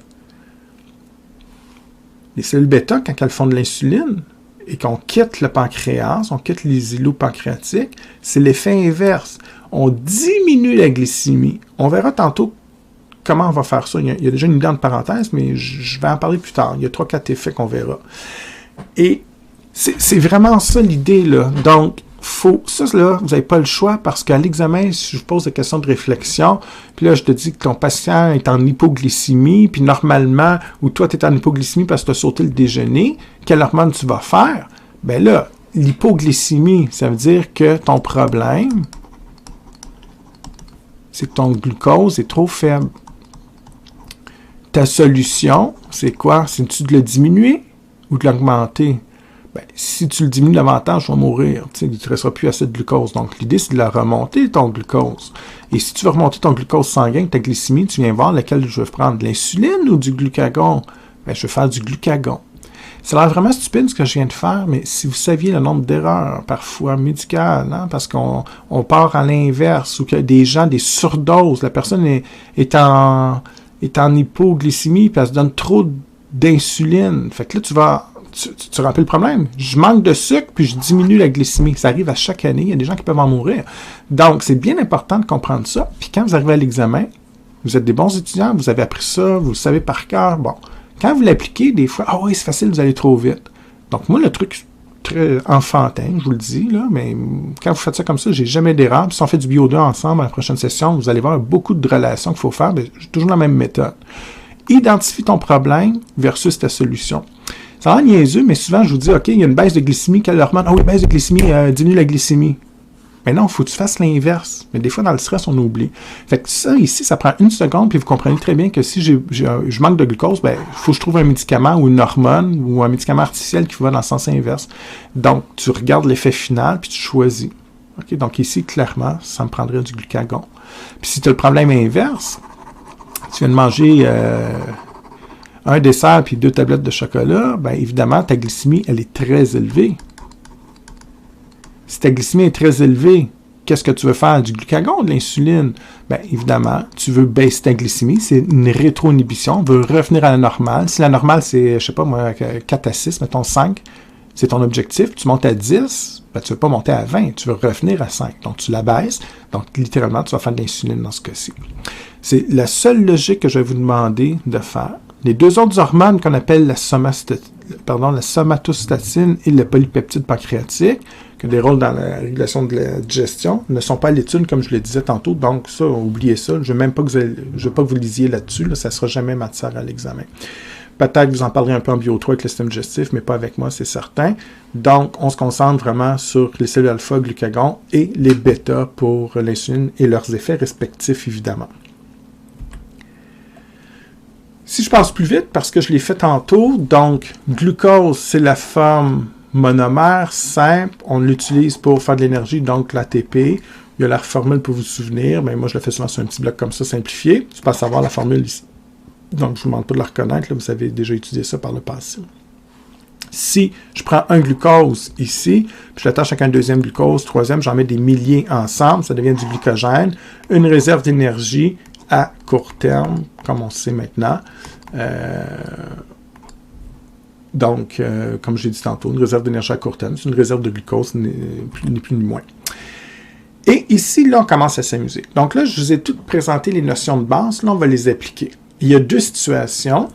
Les cellules bêta, quand elles font de l'insuline, et qu'on quitte le pancréas, on quitte les îlots pancréatiques, c'est l'effet inverse. On diminue la glycémie. On verra tantôt comment on va faire ça. Il y a déjà une idée en parenthèse, mais je vais en parler plus tard. Il y a 3-4 effets qu'on verra. Et c'est vraiment ça l'idée, là. Donc, ça, là, vous n'avez pas le choix parce qu'à l'examen, si je vous pose des questions de réflexion, puis là, je te dis que ton patient est en hypoglycémie, puis normalement, ou toi, tu es en hypoglycémie parce que tu as sauté le déjeuner, quelle hormone tu vas faire? Bien là, l'hypoglycémie, ça veut dire que ton problème, c'est que ton glucose est trop faible. Ta solution, c'est quoi? C'est-tu de le diminuer ou de l'augmenter? Ben, si tu le diminues davantage, tu vas mourir. Il ne te restera plus assez de glucose. Donc, l'idée, c'est de la remonter, ton glucose. Et si tu veux remonter ton glucose sanguin, ta glycémie, tu viens voir lequel je veux prendre, de l'insuline ou du glucagon? Ben, je vais faire du glucagon. Ça a l'air vraiment stupide ce que je viens de faire, mais si vous saviez le nombre d'erreurs, parfois médicales, hein, parce qu'on part à l'inverse, ou que des gens, des surdoses, la personne est en hypoglycémie, puis elle se donne trop d'insuline. Fait que là, tu rappelles le problème. Je manque de sucre, puis je diminue la glycémie. Ça arrive à chaque année. Il y a des gens qui peuvent en mourir. Donc, c'est bien important de comprendre ça. Puis quand vous arrivez à l'examen, vous êtes des bons étudiants, vous avez appris ça, vous le savez par cœur. Bon, quand vous l'appliquez, des fois, oui, c'est facile, vous allez trop vite. Donc, moi, le truc très enfantin, je vous le dis, là, mais quand vous faites ça comme ça, j'ai jamais d'erreur. Puis si on fait du bio 2 ensemble à la prochaine session, vous allez voir beaucoup de relations qu'il faut faire. Mais j'ai toujours la même méthode. Identifie ton problème versus ta solution. Ça a l'air niaiseux, mais souvent, je vous dis, OK, il y a une baisse de glycémie, quelle hormone? Ah oui, baisse de glycémie, diminue la glycémie. Mais non, il faut que tu fasses l'inverse. Mais des fois, dans le stress, on oublie. Fait que ça, ici, ça prend 1 seconde, puis vous comprenez très bien que si je manque de glucose, ben, il faut que je trouve un médicament ou une hormone ou un médicament artificiel qui va dans le sens inverse. Donc, tu regardes l'effet final, puis tu choisis. OK? Donc ici, clairement, ça me prendrait du glucagon. Puis si tu as le problème inverse, tu viens de manger un dessert puis 2 tablettes de chocolat, bien évidemment, ta glycémie, elle est très élevée. Si ta glycémie est très élevée, qu'est-ce que tu veux faire? Du glucagon ou de l'insuline? Bien évidemment, tu veux baisser ta glycémie, c'est une rétro-inhibition, on veut revenir à la normale. Si la normale, c'est, je sais pas moi, 4 à 6, mettons 5, c'est ton objectif, tu montes à 10, ben, tu ne veux pas monter à 20, tu veux revenir à 5. Donc, tu la baisses. Donc, littéralement, tu vas faire de l'insuline dans ce cas-ci. C'est la seule logique que je vais vous demander de faire. Les 2 autres hormones qu'on appelle la somatostatine et le polypeptide pancréatique, qui ont des rôles dans la régulation de la digestion, ne sont pas à l'étude, comme je le disais tantôt. Donc, ça, oubliez ça. Je ne veux pas que vous lisiez là-dessus. Là, ça ne sera jamais matière à l'examen. Peut-être que vous en parlerez un peu en bio 3 avec le système digestif, mais pas avec moi, c'est certain. Donc, on se concentre vraiment sur les cellules alpha, glucagon et les bêta pour l'insuline et leurs effets respectifs, évidemment. Si je passe plus vite, parce que je l'ai fait tantôt, donc, glucose, c'est la forme monomère, simple. On l'utilise pour faire de l'énergie, donc l'ATP. Il y a la formule pour vous souvenir, mais moi, je le fais souvent sur un petit bloc comme ça, simplifié. Tu peux savoir la formule ici. Donc, je ne vous demande pas de la reconnaître, là, vous avez déjà étudié ça par le passé. Si je prends un glucose ici, puis je l'attache avec un deuxième glucose, troisième, j'en mets des milliers ensemble, ça devient du glycogène, une réserve d'énergie à court terme, comme on sait maintenant. Donc, comme j'ai dit tantôt, une réserve d'énergie à court terme, c'est une réserve de glucose, ni plus ni moins. Et ici, là, on commence à s'amuser. Donc là, je vous ai toutes présenté les notions de base. Là, on va les appliquer. Il y a deux situations,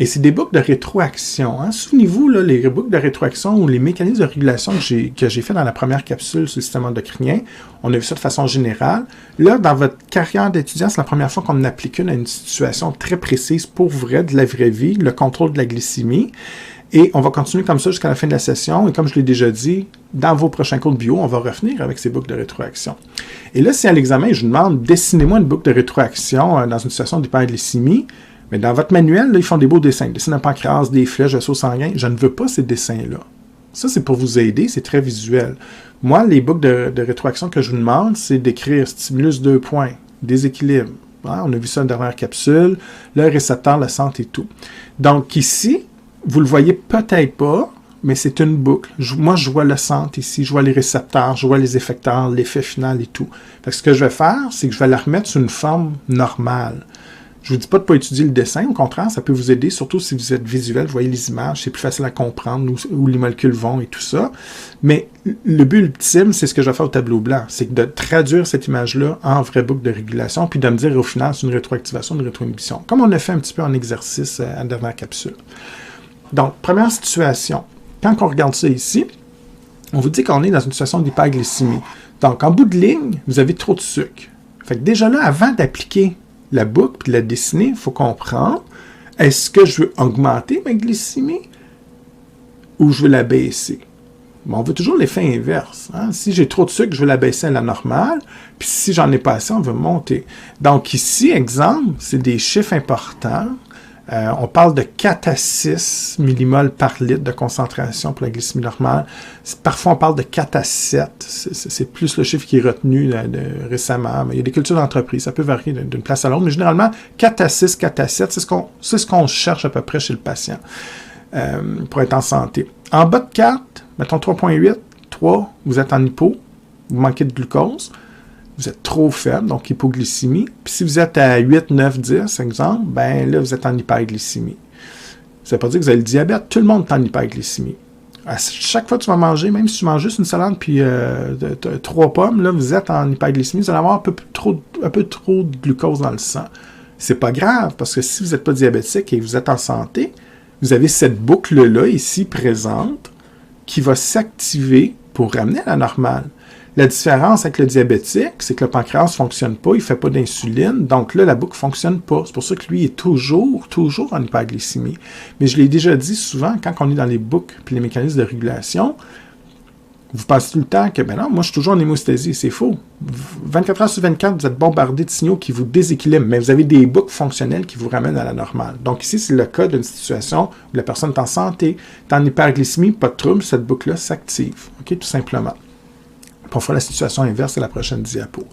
et c'est des boucles de rétroaction. Hein. Souvenez-vous, là, les boucles de rétroaction ou les mécanismes de régulation que j'ai fait dans la première capsule sur le système endocrinien, on a vu ça de façon générale. Là, dans votre carrière d'étudiant, c'est la première fois qu'on en applique une à une situation très précise pour vrai, de la vraie vie, le contrôle de la glycémie. Et on va continuer comme ça jusqu'à la fin de la session. Et comme je l'ai déjà dit, dans vos prochains cours de bio, on va revenir avec ces boucles de rétroaction. Et là, si à l'examen, je vous demande, dessinez-moi une boucle de rétroaction dans une situation d'hyperglycémie, mais dans votre manuel, là, ils font des beaux dessins. Des dessins de pancréas, des flèches, de vaisseaux sanguins. Je ne veux pas ces dessins-là. Ça, c'est pour vous aider, c'est très visuel. Moi, les boucles de rétroaction que je vous demande, c'est d'écrire stimulus 2 points, déséquilibre. Hein, on a vu ça dans la dernière capsule, le récepteur, le centre et tout. Donc ici, vous le voyez peut-être pas, mais c'est une boucle. Moi, je vois le centre ici, je vois les récepteurs, je vois les effecteurs, l'effet final et tout. Fait que ce que je vais faire, c'est que je vais la remettre sur une forme normale. Je ne vous dis pas de ne pas étudier le dessin, au contraire, ça peut vous aider, surtout si vous êtes visuel, vous voyez les images, c'est plus facile à comprendre où les molécules vont et tout ça. Mais le but ultime, c'est ce que je vais faire au tableau blanc, c'est de traduire cette image-là en vraie boucle de régulation, puis de me dire au final, c'est une rétroactivation, une rétroinhibition, comme on a fait un petit peu en exercice à la dernière capsule. Donc, première situation, quand on regarde ça ici, on vous dit qu'on est dans une situation d'hyperglycémie. Donc, en bout de ligne, vous avez trop de sucre. Fait que déjà là, avant d'appliquer la boucle et de la dessiner, il faut comprendre, est-ce que je veux augmenter ma glycémie ou je veux la baisser? Bon, on veut toujours l'effet inverse. Hein? Si j'ai trop de sucre, je veux la baisser à la normale, puis si j'en ai pas assez, on veut monter. Donc ici, exemple, c'est des chiffres importants. On parle de 4 à 6 millimoles par litre de concentration pour la glycémie normale. Parfois, on parle de 4 à 7. C'est plus le chiffre qui est retenu récemment. Mais il y a des cultures d'entreprise. Ça peut varier d'une place à l'autre. Mais généralement, 4 à 6, 4 à 7, c'est ce qu'on cherche à peu près chez le patient pour être en santé. En bas de 4, mettons 3,8, 3, vous êtes en hypo, vous manquez de glucose. Vous êtes trop faible, donc hypoglycémie. Puis si vous êtes à 8, 9, 10, exemple, ben là, vous êtes en hyperglycémie. Ça ne veut pas dire que vous avez le diabète. Tout le monde est en hyperglycémie. À chaque fois que tu vas manger, même si tu manges juste une salade puis 3 pommes, là, vous êtes en hyperglycémie, vous allez avoir un peu trop de glucose dans le sang. C'est pas grave, parce que si vous n'êtes pas diabétique et vous êtes en santé, vous avez cette boucle-là, ici, présente, qui va s'activer pour ramener à la normale. La différence avec le diabétique, c'est que le pancréas ne fonctionne pas, il ne fait pas d'insuline, donc là, la boucle ne fonctionne pas. C'est pour ça que lui est toujours en hyperglycémie. Mais je l'ai déjà dit souvent, quand on est dans les boucles et les mécanismes de régulation, vous pensez tout le temps que, ben non, moi je suis toujours en hémosthésie, c'est faux. 24 heures sur 24, vous êtes bombardé de signaux qui vous déséquilibrent, mais vous avez des boucles fonctionnelles qui vous ramènent à la normale. Donc ici, c'est le cas d'une situation où la personne est en santé, est en hyperglycémie, pas de trouble, cette boucle-là s'active, ok, tout simplement. On fera la situation inverse à la prochaine diapo.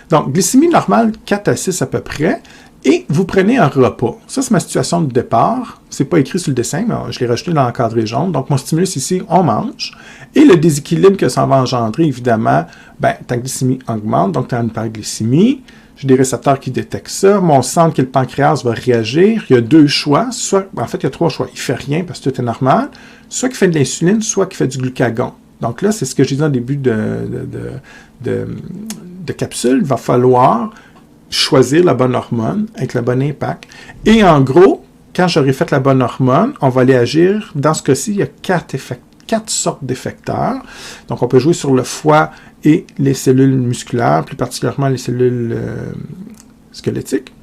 Donc, glycémie normale, 4 à 6 à peu près, et vous prenez un repas. Ça, c'est ma situation de départ. C'est pas écrit sur le dessin, mais je l'ai rajouté dans l'encadré jaune. Donc, mon stimulus ici, on mange. Et le déséquilibre que ça va engendrer, évidemment, ben, ta glycémie augmente, donc tu as une hyperglycémie. J'ai des récepteurs qui détectent ça. Mon centre, qui est le pancréas, va réagir. Il y a 2 choix. En fait, il y a 3 choix. Il ne fait rien parce que tout est normal. Soit qu'il fait de l'insuline, soit qu'il fait du glucagon. Donc là, c'est ce que j'ai dit en début de capsule. Il va falloir choisir la bonne hormone avec le bon impact. Et en gros, quand j'aurai fait la bonne hormone, on va aller agir. Dans ce cas-ci, il y a 4 sortes d'effecteurs. Donc, on peut jouer sur le foie et les cellules musculaires, plus particulièrement les cellules squelettiques.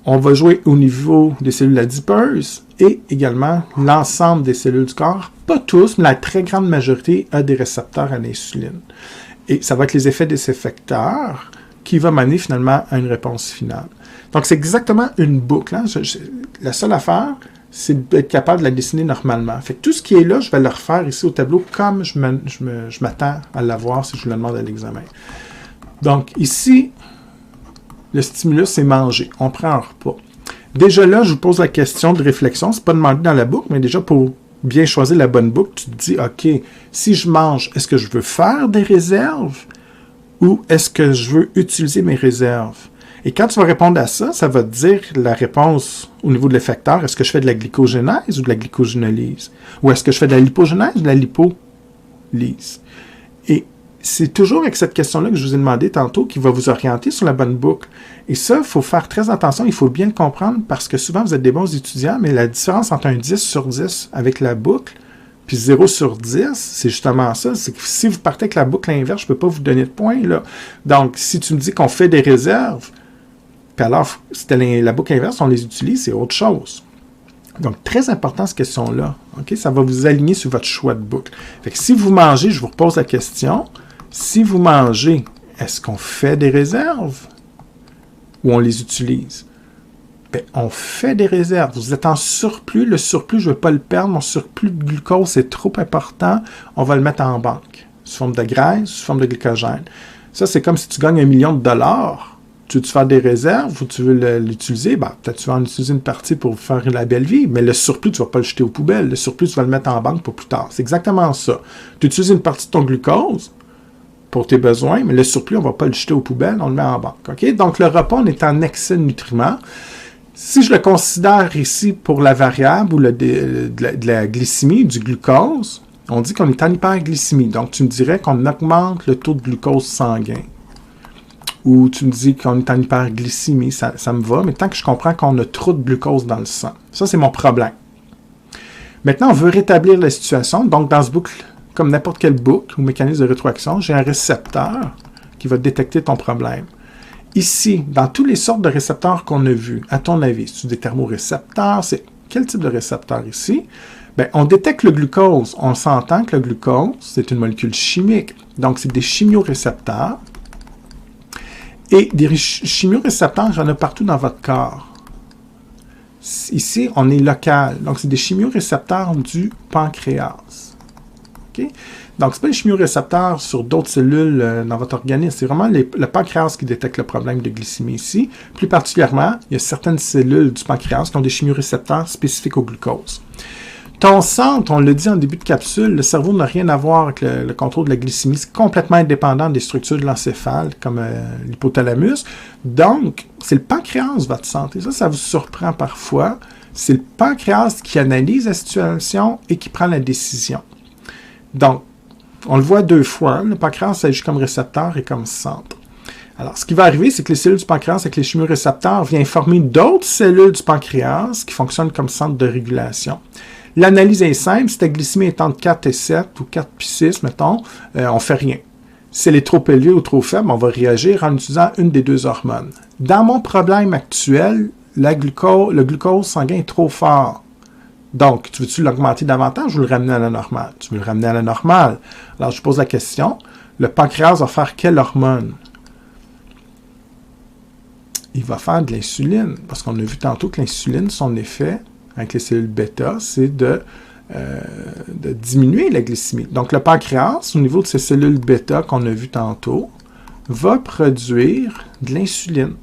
On va jouer au niveau des cellules adipeuses et également l'ensemble des cellules du corps. Pas tous, mais la très grande majorité a des récepteurs à l'insuline. Et ça va être les effets des effecteurs qui va m'amener finalement à une réponse finale. Donc, c'est exactement une boucle. Hein? La seule affaire, c'est d'être capable de la dessiner normalement. Fait que tout ce qui est là, je vais le refaire ici au tableau comme je m'attends à l'avoir si je vous le demande à l'examen. Donc, ici, le stimulus, c'est manger. On prend un repas. Déjà là, je vous pose la question de réflexion. C'est pas demandé dans la boucle, mais déjà pour bien choisir la bonne boucle, tu te dis, OK, si je mange, est-ce que je veux faire des réserves ou est-ce que je veux utiliser mes réserves? Et quand tu vas répondre à ça, ça va te dire la réponse au niveau de l'effecteur. Est-ce que je fais de la glycogénèse ou de la glycogénolyse? Ou est-ce que je fais de la lipogénèse ou de la lipolyse? Et c'est toujours avec cette question-là que je vous ai demandé tantôt qui va vous orienter sur la bonne boucle. Et ça, il faut faire très attention, il faut bien le comprendre parce que souvent vous êtes des bons étudiants, mais la différence entre un 10 sur 10 avec la boucle puis 0 sur 10, c'est justement ça. C'est que si vous partez avec la boucle inverse, je ne peux pas vous donner de points, là. Donc, si tu me dis qu'on fait des réserves, puis alors, c'était la boucle inverse, on les utilise, c'est autre chose. Donc, très important cette question-là. Okay? Ça va vous aligner sur votre choix de boucle. Fait que si vous mangez, je vous repose la question, si vous mangez, est-ce qu'on fait des réserves ou on les utilise? Bien, on fait des réserves. Vous êtes en surplus. Le surplus, je ne veux pas le perdre. Mon surplus de glucose, c'est trop important. On va le mettre en banque, sous forme de graisse, sous forme de glycogène. Ça, c'est comme si tu gagnes $1 million. Tu veux faire des réserves ou tu veux l'utiliser? Ben, peut-être tu vas en utiliser une partie pour faire la belle vie, mais le surplus, tu ne vas pas le jeter aux poubelles. Le surplus, tu vas le mettre en banque pour plus tard. C'est exactement ça. Tu utilises une partie de ton glucose pour tes besoins, mais le surplus, on ne va pas le jeter aux poubelles, on le met en banque. Okay? Donc, le repas, on est en excès de nutriments. Si je le considère ici pour la variable ou de la glycémie, du glucose, on dit qu'on est en hyperglycémie. Donc, tu me dirais qu'on augmente le taux de glucose sanguin. Ou tu me dis qu'on est en hyperglycémie, ça me va, mais tant que je comprends qu'on a trop de glucose dans le sang. Ça, c'est mon problème. Maintenant, on veut rétablir la situation. Donc, dans ce boucle, comme n'importe quelle boucle ou mécanisme de rétroaction, j'ai un récepteur qui va détecter ton problème. Ici, dans toutes les sortes de récepteurs qu'on a vus, à ton avis, c'est des thermorécepteurs, c'est quel type de récepteur ici? Bien, on détecte le glucose. On s'entend que le glucose, c'est une molécule chimique. Donc, c'est des chimiorécepteurs. Et des chimiorécepteurs, j'en ai partout dans votre corps. Ici, on est local. Donc, c'est des chimiorécepteurs du pancréas. Okay? Donc, ce n'est pas les chimiorécepteurs sur d'autres cellules dans votre organisme. C'est vraiment le pancréas qui détecte le problème de glycémie ici. Plus particulièrement, il y a certaines cellules du pancréas qui ont des chimiorécepteurs spécifiques au glucose. Ton centre, on l'a dit en début de capsule, le cerveau n'a rien à voir avec le contrôle de la glycémie. C'est complètement indépendant des structures de l'encéphale, comme l'hypothalamus. Donc, c'est le pancréas, votre centre. Et ça vous surprend parfois. C'est le pancréas qui analyse la situation et qui prend la décision. Donc, on le voit deux fois. Le pancréas agit comme récepteur et comme centre. Alors, ce qui va arriver, c'est que les cellules du pancréas avec les chimiorécepteurs viennent former d'autres cellules du pancréas qui fonctionnent comme centre de régulation. L'analyse est simple. Si ta glycémie est entre 4 et 7 ou 4 puis 6, mettons, on ne fait rien. Si elle est trop élevée ou trop faible, on va réagir en utilisant une des deux hormones. Dans mon problème actuel, le glucose sanguin est trop fort. Donc, tu veux-tu l'augmenter davantage ou le ramener à la normale? Tu veux le ramener à la normale. Alors, je pose la question, le pancréas va faire quelle hormone? Il va faire de l'insuline, parce qu'on a vu tantôt que l'insuline, son effet avec les cellules bêta, c'est de diminuer la glycémie. Donc, le pancréas, au niveau de ces cellules bêta qu'on a vu tantôt, va produire de l'insuline.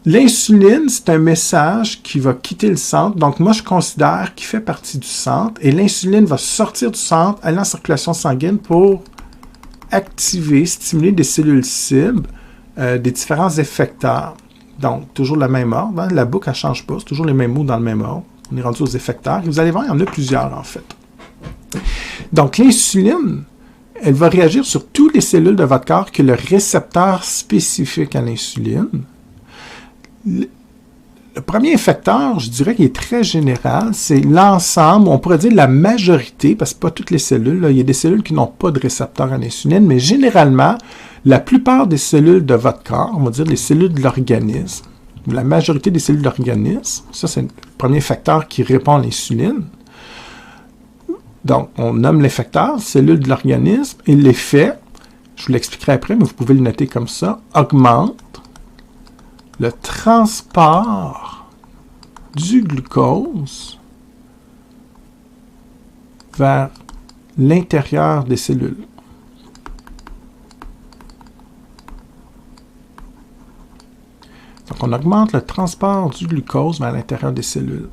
L'insuline, c'est un message qui va quitter le centre. Donc, moi, je considère qu'il fait partie du centre. Et l'insuline va sortir du centre, aller en circulation sanguine pour activer, stimuler des cellules cibles, des différents effecteurs. Donc, toujours le même ordre. Hein? La boucle, elle ne change pas. C'est toujours les mêmes mots dans le même ordre. On est rendu aux effecteurs. Et vous allez voir, il y en a plusieurs, en fait. Donc, l'insuline, elle va réagir sur toutes les cellules de votre corps que le récepteur spécifique à l'insuline. Le premier effecteur, je dirais qu'il est très général, c'est l'ensemble, on pourrait dire la majorité, parce que pas toutes les cellules, là, il y a des cellules qui n'ont pas de récepteur à l'insuline, mais généralement, la plupart des cellules de votre corps, on va dire les cellules de l'organisme, la majorité des cellules de l'organisme, ça c'est le premier facteur qui répond à l'insuline. Donc, on nomme l'effecteur, cellule de l'organisme, et l'effet, je vous l'expliquerai après, mais vous pouvez le noter comme ça, augmente le transport du glucose vers l'intérieur des cellules. Donc, on augmente le transport du glucose vers l'intérieur des cellules.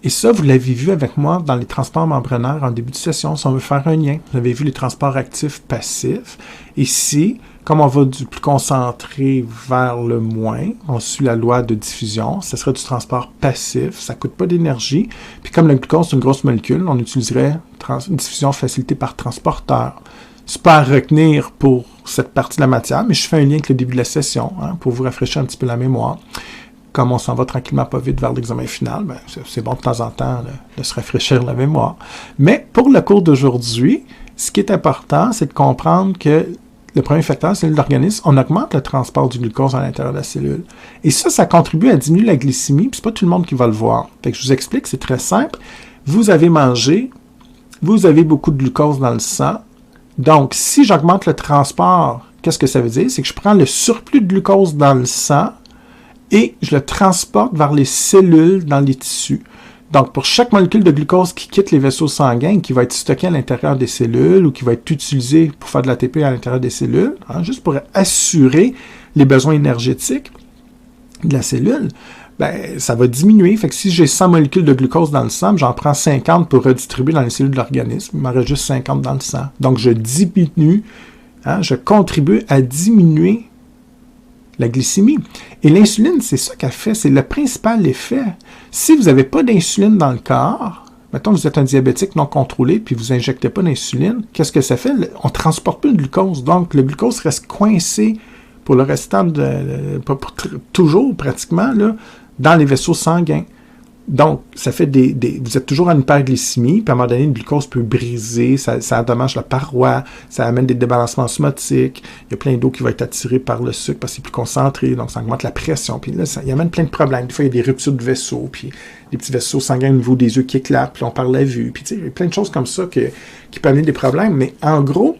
Et ça, vous l'avez vu avec moi dans les transports membranaires en début de session, si on veut faire un lien. Vous avez vu les transports actifs passifs. Ici, comme on va du plus concentré vers le moins, on suit la loi de diffusion, ce serait du transport passif, ça ne coûte pas d'énergie. Puis comme le glucose, c'est une grosse molécule, on utiliserait une diffusion facilitée par transporteur. C'est pas à retenir pour cette partie de la matière, mais je fais un lien avec le début de la session, pour vous rafraîchir un petit peu la mémoire. Comme on s'en va tranquillement pas vite vers l'examen final, ben, c'est bon de temps en temps de se rafraîchir la mémoire. Mais pour le cours d'aujourd'hui, ce qui est important, c'est de comprendre que le premier facteur, c'est l'organisme. On augmente le transport du glucose à l'intérieur de la cellule. Et ça contribue à diminuer la glycémie, puis c'est pas tout le monde qui va le voir. Fait que je vous explique, c'est très simple. Vous avez mangé, vous avez beaucoup de glucose dans le sang. Donc, si j'augmente le transport, qu'est-ce que ça veut dire? C'est que je prends le surplus de glucose dans le sang et je le transporte vers les cellules dans les tissus. Donc, pour chaque molécule de glucose qui quitte les vaisseaux sanguins, qui va être stocké à l'intérieur des cellules ou qui va être utilisé pour faire de l'ATP à l'intérieur des cellules, juste pour assurer les besoins énergétiques de la cellule, ben, ça va diminuer. Fait que si j'ai 100 molécules de glucose dans le sang, j'en prends 50 pour redistribuer dans les cellules de l'organisme. Il m'en reste juste 50 dans le sang. Donc, je diminue, je contribue à diminuer la glycémie. Et l'insuline, c'est ça qu'elle fait, c'est le principal effet. Si vous n'avez pas d'insuline dans le corps, mettons que vous êtes un diabétique non contrôlé, puis vous n'injectez pas d'insuline, qu'est-ce que ça fait? On ne transporte plus le glucose, donc le glucose reste coincé pour le restant toujours pratiquement, là, dans les vaisseaux sanguins. Donc, ça fait vous êtes toujours en hyperglycémie, puis à un moment donné, le glucose peut briser, ça endommage la paroi, ça amène des débalancements osmotiques, il y a plein d'eau qui va être attirée par le sucre parce que c'est plus concentré, donc ça augmente la pression, puis là, il amène plein de problèmes. Des fois, il y a des ruptures de vaisseaux, puis des petits vaisseaux sanguins au niveau des yeux qui éclatent, puis on perd la vue, puis il y a plein de choses comme ça qui peuvent amener des problèmes, mais en gros,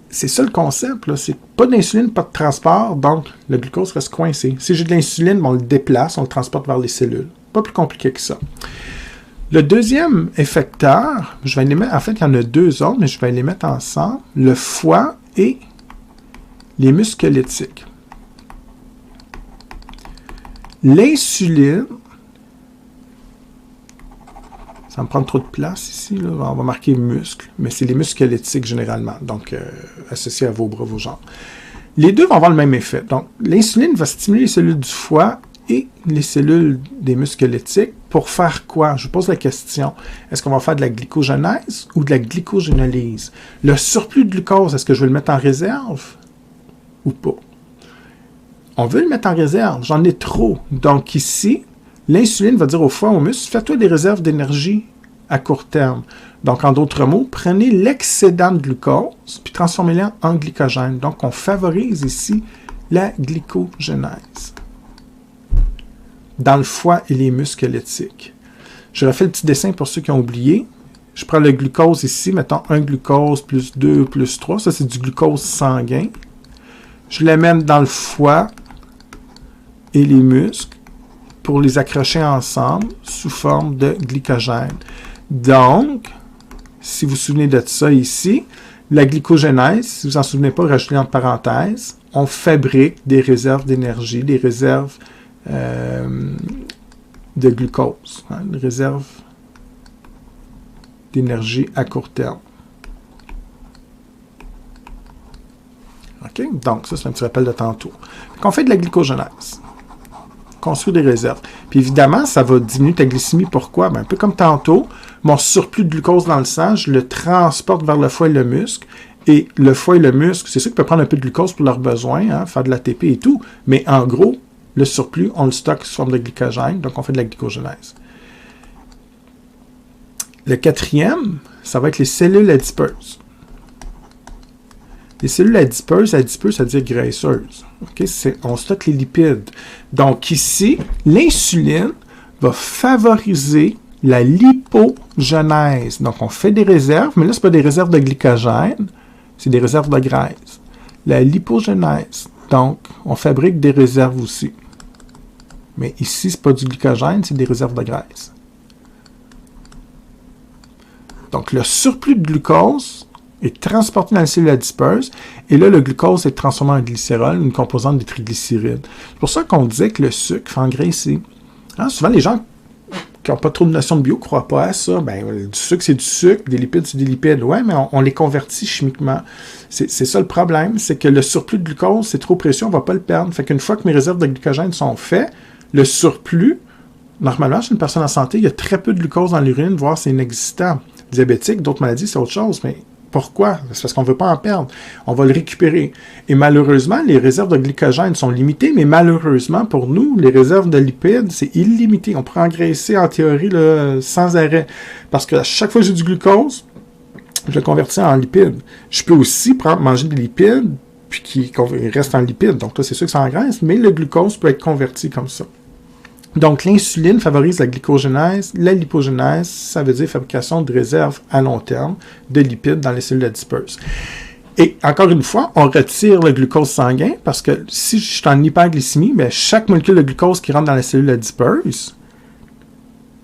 c'est ça le concept, là. C'est pas d'insuline, pas de transport, donc le glucose reste coincé. Si j'ai de l'insuline, on le déplace, on le transporte vers les cellules. Pas plus compliqué que ça. Le deuxième effecteur, je vais les mettre, en fait, il y en a deux autres, mais je vais les mettre ensemble, le foie et les muscles squelettiques. L'insuline, ça me prend trop de place ici, là. On va marquer muscles, mais c'est les muscles squelettiques généralement, donc associés à vos bras, vos jambes. Les deux vont avoir le même effet. Donc, l'insuline va stimuler les cellules du foie et les cellules des muscles squelettiques pour faire quoi? Je vous pose la question. Est-ce qu'on va faire de la glycogénèse ou de la glycogénolyse? Le surplus de glucose, est-ce que je vais le mettre en réserve ou pas? On veut le mettre en réserve. J'en ai trop. Donc ici, l'insuline va dire au foie, aux muscles, fais-toi des réserves d'énergie à court terme. Donc, en d'autres mots, prenez l'excédent de glucose puis transformez-le en glycogène. Donc, on favorise ici la glycogénèse dans le foie et les muscles squelettiques. Je refais le petit dessin pour ceux qui ont oublié. Je prends le glucose ici, mettons 1 glucose plus 2 plus 3. Ça, c'est du glucose sanguin. Je l'amène dans le foie et les muscles pour les accrocher ensemble sous forme de glycogène. Donc, si vous vous souvenez de ça ici, la glycogénèse, si vous n'en souvenez pas, rajoutez en parenthèse, on fabrique des réserves d'énergie, des réserves de glucose, une réserve d'énergie à court terme. OK? Donc, ça, c'est un petit rappel de tantôt. On fait de la glycogénèse. Construire des réserves. Puis évidemment, ça va diminuer ta glycémie. Pourquoi? Ben, un peu comme tantôt, mon surplus de glucose dans le sang, je le transporte vers le foie et le muscle. Et le foie et le muscle, c'est sûr qu'ils peuvent prendre un peu de glucose pour leurs besoins, faire de l'ATP et tout. Mais en gros, le surplus, on le stocke sous forme de glycogène, donc on fait de la glycogénèse. Le quatrième, ça va être les cellules adipeuses. Les cellules adipeuses, ça veut dire graisseuses. Okay? On stocke les lipides. Donc ici, l'insuline va favoriser la lipogénèse. Donc on fait des réserves, mais là, ce n'est pas des réserves de glycogène, c'est des réserves de graisse. La lipogénèse. Donc, on fabrique des réserves aussi. Mais ici, ce n'est pas du glycogène, c'est des réserves de graisse. Donc, le surplus de glucose est transporté dans les cellules adipeuses, et là, le glucose est transformé en glycérol, une composante des triglycérides. C'est pour ça qu'on disait que le sucre fait engraisser. Souvent, les gens qui n'ont pas trop de notion de bio ne croient pas à ça. Ben, du sucre, c'est du sucre, des lipides, c'est des lipides. Ouais, mais on les convertit chimiquement. C'est ça le problème, c'est que le surplus de glucose, c'est trop précieux, on ne va pas le perdre. Fait qu'une fois que mes réserves de glycogène sont faites, le surplus, normalement, chez une personne en santé, il y a très peu de glucose dans l'urine, voire c'est inexistant. Diabétique, d'autres maladies, c'est autre chose, mais pourquoi? C'est parce qu'on ne veut pas en perdre. On va le récupérer. Et malheureusement, les réserves de glycogène sont limitées, mais malheureusement, pour nous, les réserves de lipides, c'est illimité. On peut engraisser, en théorie, là, sans arrêt. Parce qu'à chaque fois que j'ai du glucose, je le convertis en lipides. Je peux aussi manger des lipides, puis qui restent en lipides. Donc là, c'est sûr que ça engraisse, mais le glucose peut être converti comme ça. Donc, l'insuline favorise la glycogénèse. La lipogénèse, ça veut dire fabrication de réserves à long terme de lipides dans les cellules adipeuses. Et encore une fois, on retire le glucose sanguin parce que si je suis en hyperglycémie, bien, chaque molécule de glucose qui rentre dans la cellule adipeuse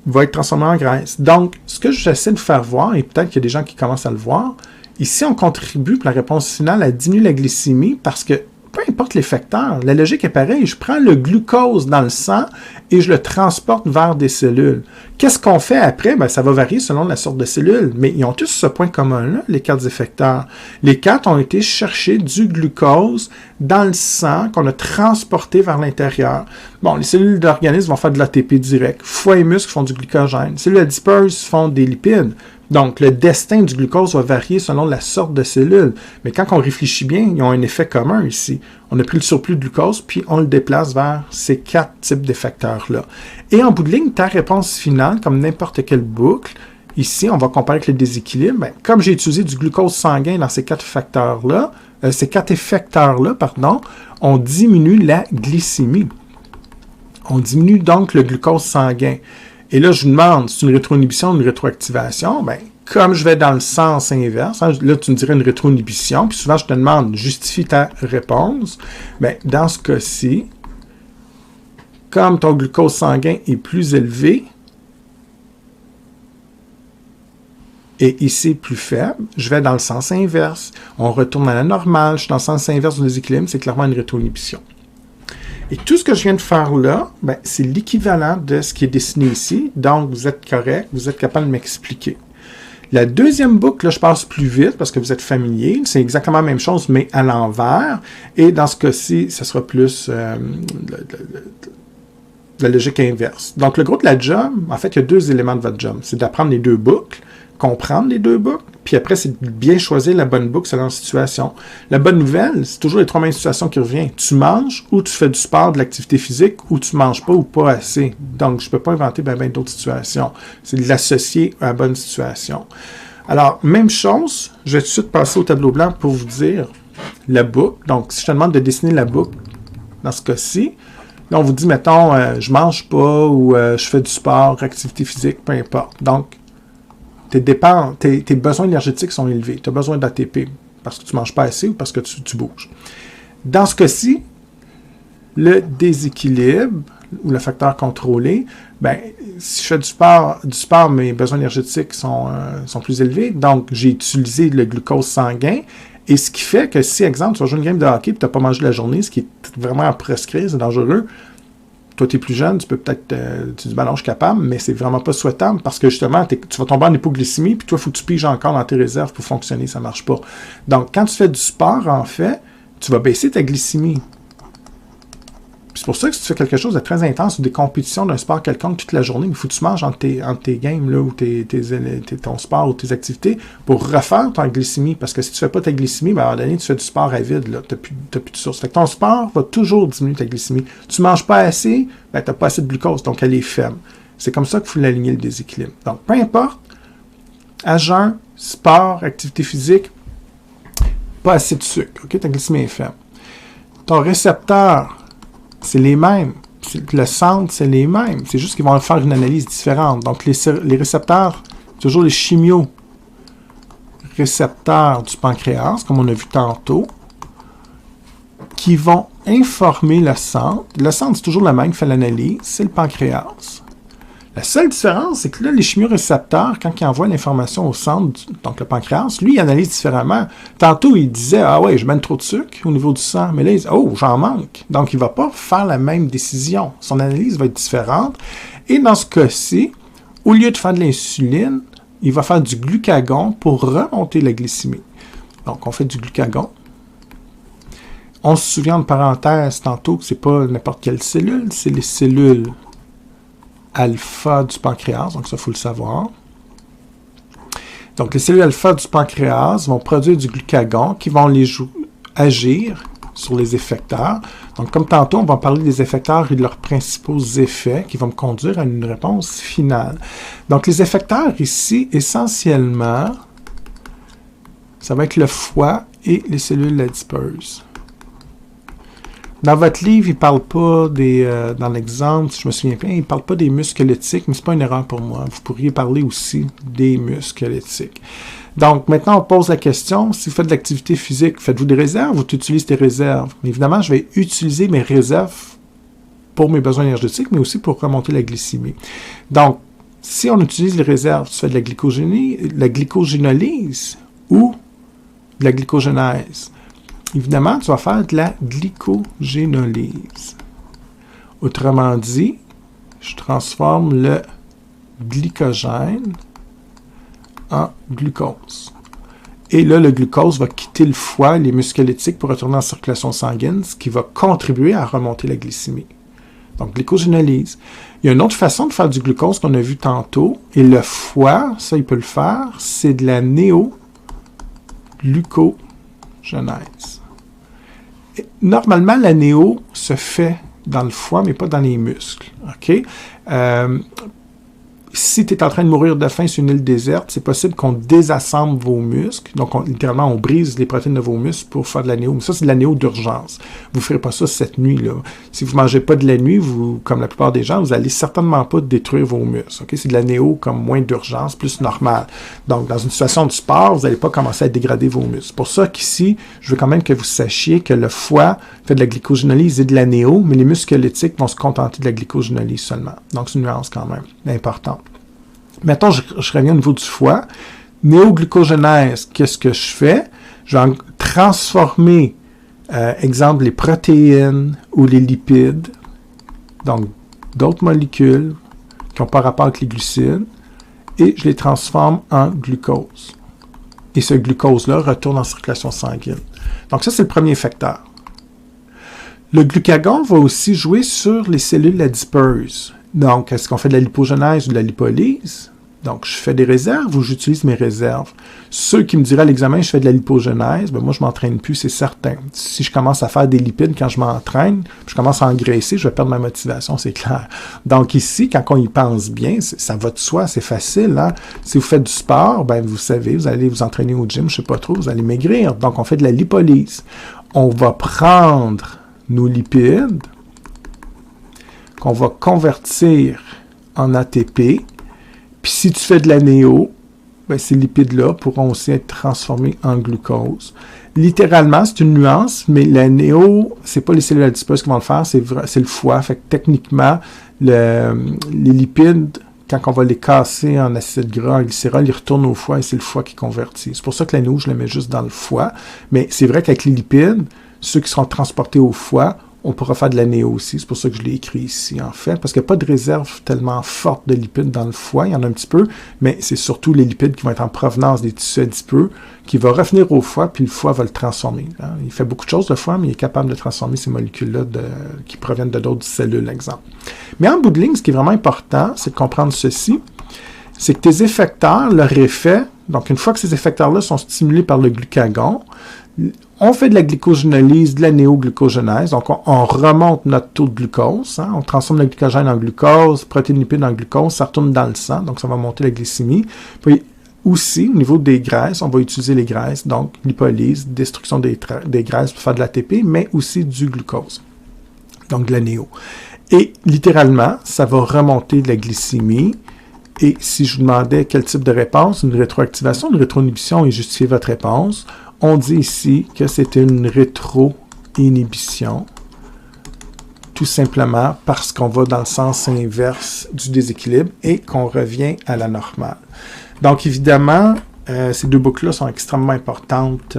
va être transformée en graisse. Donc, ce que j'essaie de faire voir, et peut-être qu'il y a des gens qui commencent à le voir, ici, on contribue pour la réponse finale à diminuer la glycémie parce que peu importe les facteurs, la logique est pareille. Je prends le glucose dans le sang et je le transporte vers des cellules. Qu'est-ce qu'on fait après? Ben, ça va varier selon la sorte de cellule, mais ils ont tous ce point commun-là, les 4 effecteurs. Les 4 ont été chercher du glucose dans le sang qu'on a transporté vers l'intérieur. Bon, les cellules d'organisme vont faire de l'ATP direct. Foie et muscles font du glycogène. Les cellules adipeuses font des lipides. Donc, le destin du glucose va varier selon la sorte de cellule. Mais quand on réfléchit bien, ils ont un effet commun ici. On a pris le surplus de glucose, puis on le déplace vers ces 4 types d'effecteurs-là. Et en bout de ligne, ta réponse finale, comme n'importe quelle boucle, ici, on va comparer avec le déséquilibre. Bien, comme j'ai utilisé du glucose sanguin dans ces 4 facteurs-là, on diminue la glycémie. On diminue donc le glucose sanguin. Et là, je vous demande, c'est une rétroinhibition ou une rétroactivation? Bien, comme je vais dans le sens inverse, hein, là, tu me dirais une rétroinhibition, puis souvent, je te demande, justifie ta réponse. Bien, dans ce cas-ci, comme ton glucose sanguin est plus élevé, et ici plus faible, je vais dans le sens inverse. On retourne à la normale, je suis dans le sens inverse du déséquilibre, c'est clairement une rétroinhibition. Et tout ce que je viens de faire là, ben, c'est l'équivalent de ce qui est dessiné ici. Donc, vous êtes correct, vous êtes capable de m'expliquer. La deuxième boucle, là, je passe plus vite parce que vous êtes familier. C'est exactement la même chose, mais à l'envers. Et dans ce cas-ci, ça sera plus la logique inverse. Donc, le gros de la job, en fait, il y a 2 éléments de votre job. C'est d'apprendre les 2 boucles, comprendre les 2 boucles, puis après, c'est de bien choisir la bonne boucle selon la situation. La bonne nouvelle, c'est toujours les 3 mêmes situations qui reviennent. Tu manges ou tu fais du sport, de l'activité physique, ou tu manges pas ou pas assez. Donc, je ne peux pas inventer ben d'autres situations. C'est de l'associer à la bonne situation. Alors, même chose, je vais tout de suite passer au tableau blanc pour vous dire la boucle. Donc, si je te demande de dessiner la boucle, dans ce cas-ci, là, on vous dit, mettons, je mange pas ou je fais du sport, activité physique, peu importe. Donc, tes besoins énergétiques sont élevés. Tu as besoin d'ATP parce que tu ne manges pas assez ou parce que tu bouges. Dans ce cas-ci, le déséquilibre ou le facteur contrôlé, ben, si je fais du sport, mes besoins énergétiques sont plus élevés. Donc, j'ai utilisé le glucose sanguin. Et ce qui fait que si, exemple, tu vas jouer une game de hockey et tu n'as pas mangé la journée, ce qui est vraiment à prescrire, c'est dangereux. Toi, tu es plus jeune, tu peux peut-être, tu dis, ben non, je suis capable, mais c'est vraiment pas souhaitable parce que justement, tu vas tomber en hypoglycémie, puis toi, il faut que tu piges encore dans tes réserves pour fonctionner, ça marche pas. Donc, quand tu fais du sport, en fait, tu vas baisser ta glycémie. C'est pour ça que si tu fais quelque chose de très intense ou des compétitions d'un sport quelconque toute la journée, il faut que tu manges entre tes games là, ou ton sport ou tes activités pour refaire ta glycémie. Parce que si tu ne fais pas ta glycémie, ben à un moment donné, tu fais du sport à vide. Tu n'as plus de source. Fait que ton sport va toujours diminuer ta glycémie. Tu ne manges pas assez, ben, tu n'as pas assez de glucose, donc elle est faible. C'est comme ça qu'il faut l'aligner le déséquilibre. Donc, peu importe, à jeun, sport, activité physique, pas assez de sucre. Okay? Ta glycémie est faible. Ton récepteur, c'est les mêmes. Le centre, c'est les mêmes. C'est juste qu'ils vont faire une analyse différente. Donc, les récepteurs, toujours les chimio-récepteurs du pancréas, comme on a vu tantôt, qui vont informer le centre. Le centre, c'est toujours le même qui fait l'analyse. C'est le pancréas. La seule différence, c'est que là, les chimiorécepteurs, quand ils envoient l'information au centre, donc le pancréas, lui, il analyse différemment. Tantôt, il disait, ah ouais, je mène trop de sucre au niveau du sang, mais là, il dit, oh, j'en manque. Donc, il ne va pas faire la même décision. Son analyse va être différente. Et dans ce cas-ci, au lieu de faire de l'insuline, il va faire du glucagon pour remonter la glycémie. Donc, on fait du glucagon. On se souvient en parenthèse tantôt que ce n'est pas n'importe quelle cellule, c'est les cellules alpha du pancréas, donc ça, il faut le savoir. Donc, les cellules alpha du pancréas vont produire du glucagon qui vont agir sur les effecteurs. Donc, comme tantôt, on va parler des effecteurs et de leurs principaux effets qui vont me conduire à une réponse finale. Donc, les effecteurs ici, essentiellement, ça va être le foie et les cellules adipeuses. Dans votre livre, il ne parle pas dans l'exemple, si je me souviens bien, il ne parle pas des muscles squelettiques, mais ce n'est pas une erreur pour moi. Vous pourriez parler aussi des muscles squelettiques. Donc, maintenant, on pose la question, si vous faites de l'activité physique, faites-vous des réserves ou tu utilises tes réserves? Évidemment, je vais utiliser mes réserves pour mes besoins énergétiques, mais aussi pour remonter la glycémie. Donc, si on utilise les réserves, tu fais de la glycogénolyse ou de la glycogénèse. Évidemment, tu vas faire de la glycogénolyse. Autrement dit, je transforme le glycogène en glucose. Et là, le glucose va quitter le foie, les muscles squelettiques pour retourner en circulation sanguine, ce qui va contribuer à remonter la glycémie. Donc, glycogénolyse. Il y a une autre façon de faire du glucose qu'on a vu tantôt, et le foie, ça, il peut le faire, c'est de la néoglucogenèse. Normalement, la néo se fait dans le foie, mais pas dans les muscles. OK? Si tu es en train de mourir de faim sur une île déserte, c'est possible qu'on désassemble vos muscles. Donc, littéralement, on brise les protéines de vos muscles pour faire de la néo. Mais ça, c'est de la néo d'urgence. Vous ne ferez pas ça cette nuit-là. Si vous ne mangez pas de la nuit, vous, comme la plupart des gens, vous n'allez certainement pas détruire vos muscles. Okay? C'est de la néo comme moins d'urgence, plus normale. Donc, dans une situation de sport, vous n'allez pas commencer à dégrader vos muscles. C'est pour ça qu'ici, je veux quand même que vous sachiez que le foie fait de la glycogénolyse et de la néo, mais les muscles squelettiques vont se contenter de la glycogénolyse seulement. Donc, c'est une nuance quand même importante. Mettons, je reviens au niveau du foie. Néoglucogénèse, qu'est-ce que je fais? Je vais transformer, exemple, les protéines ou les lipides, donc d'autres molécules qui n'ont pas rapport avec les glucides, et je les transforme en glucose. Et ce glucose-là retourne en circulation sanguine. Donc ça, c'est le premier facteur. Le glucagon va aussi jouer sur les cellules adipeuses. Donc, est-ce qu'on fait de la lipogénèse ou de la lipolyse? Donc, je fais des réserves ou j'utilise mes réserves. Ceux qui me diraient à l'examen, je fais de la lipogénèse, ben moi, je ne m'entraîne plus, c'est certain. Si je commence à faire des lipides quand je m'entraîne, je commence à engraisser, je vais perdre ma motivation, c'est clair. Donc ici, quand on y pense bien, ça va de soi, c'est facile. Hein? Si vous faites du sport, ben vous savez, vous allez vous entraîner au gym, je ne sais pas trop, vous allez maigrir. Donc, on fait de la lipolyse. On va prendre nos lipides, qu'on va convertir en ATP. Puis si tu fais de la néo, ben ces lipides-là pourront aussi être transformés en glucose. Littéralement, c'est une nuance, mais la néo, c'est pas les cellules adipeuses qui vont le faire, c'est le foie. Fait que techniquement, les lipides, quand on va les casser en acide gras, en glycérol, ils retournent au foie et c'est le foie qui convertit. C'est pour ça que la néo, je la mets juste dans le foie. Mais c'est vrai qu'avec les lipides, ceux qui seront transportés au foie, on pourra faire de la néo aussi. C'est pour ça que je l'ai écrit ici, en fait, parce qu'il n'y a pas de réserve tellement forte de lipides dans le foie. Il y en a un petit peu, mais c'est surtout les lipides qui vont être en provenance des tissus adipeux qui vont revenir au foie, puis le foie va le transformer. Hein. Il fait beaucoup de choses, le foie, mais il est capable de transformer ces molécules-là qui proviennent de d'autres cellules, exemple. Mais en bout de ligne, ce qui est vraiment important, c'est de comprendre ceci, c'est que tes effecteurs, leur effet, donc une fois que ces effecteurs-là sont stimulés par le glucagon, on fait de la glycogénolyse, de la néoglucogénèse, donc on remonte notre taux de glucose, hein, on transforme le glycogène en glucose, protéines lipides en glucose, ça retourne dans le sang, donc ça va monter la glycémie. Puis aussi, au niveau des graisses, on va utiliser les graisses, donc lipolyse, destruction des graisses pour faire de l'ATP, mais aussi du glucose, donc de la néo. Et littéralement, ça va remonter de la glycémie. Et si je vous demandais quel type de réponse, une rétroactivation, une rétroinhibition et justifier votre réponse, on dit ici que c'est une rétroinhibition, tout simplement parce qu'on va dans le sens inverse du déséquilibre et qu'on revient à la normale. Donc évidemment, Ces deux boucles-là sont extrêmement importantes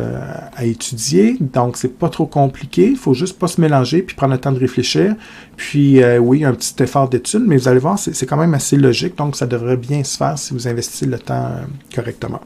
à étudier, donc c'est pas trop compliqué. Il faut juste pas se mélanger puis prendre le temps de réfléchir. Puis oui, un petit effort d'étude, mais vous allez voir, c'est quand même assez logique, donc ça devrait bien se faire si vous investissez le temps correctement.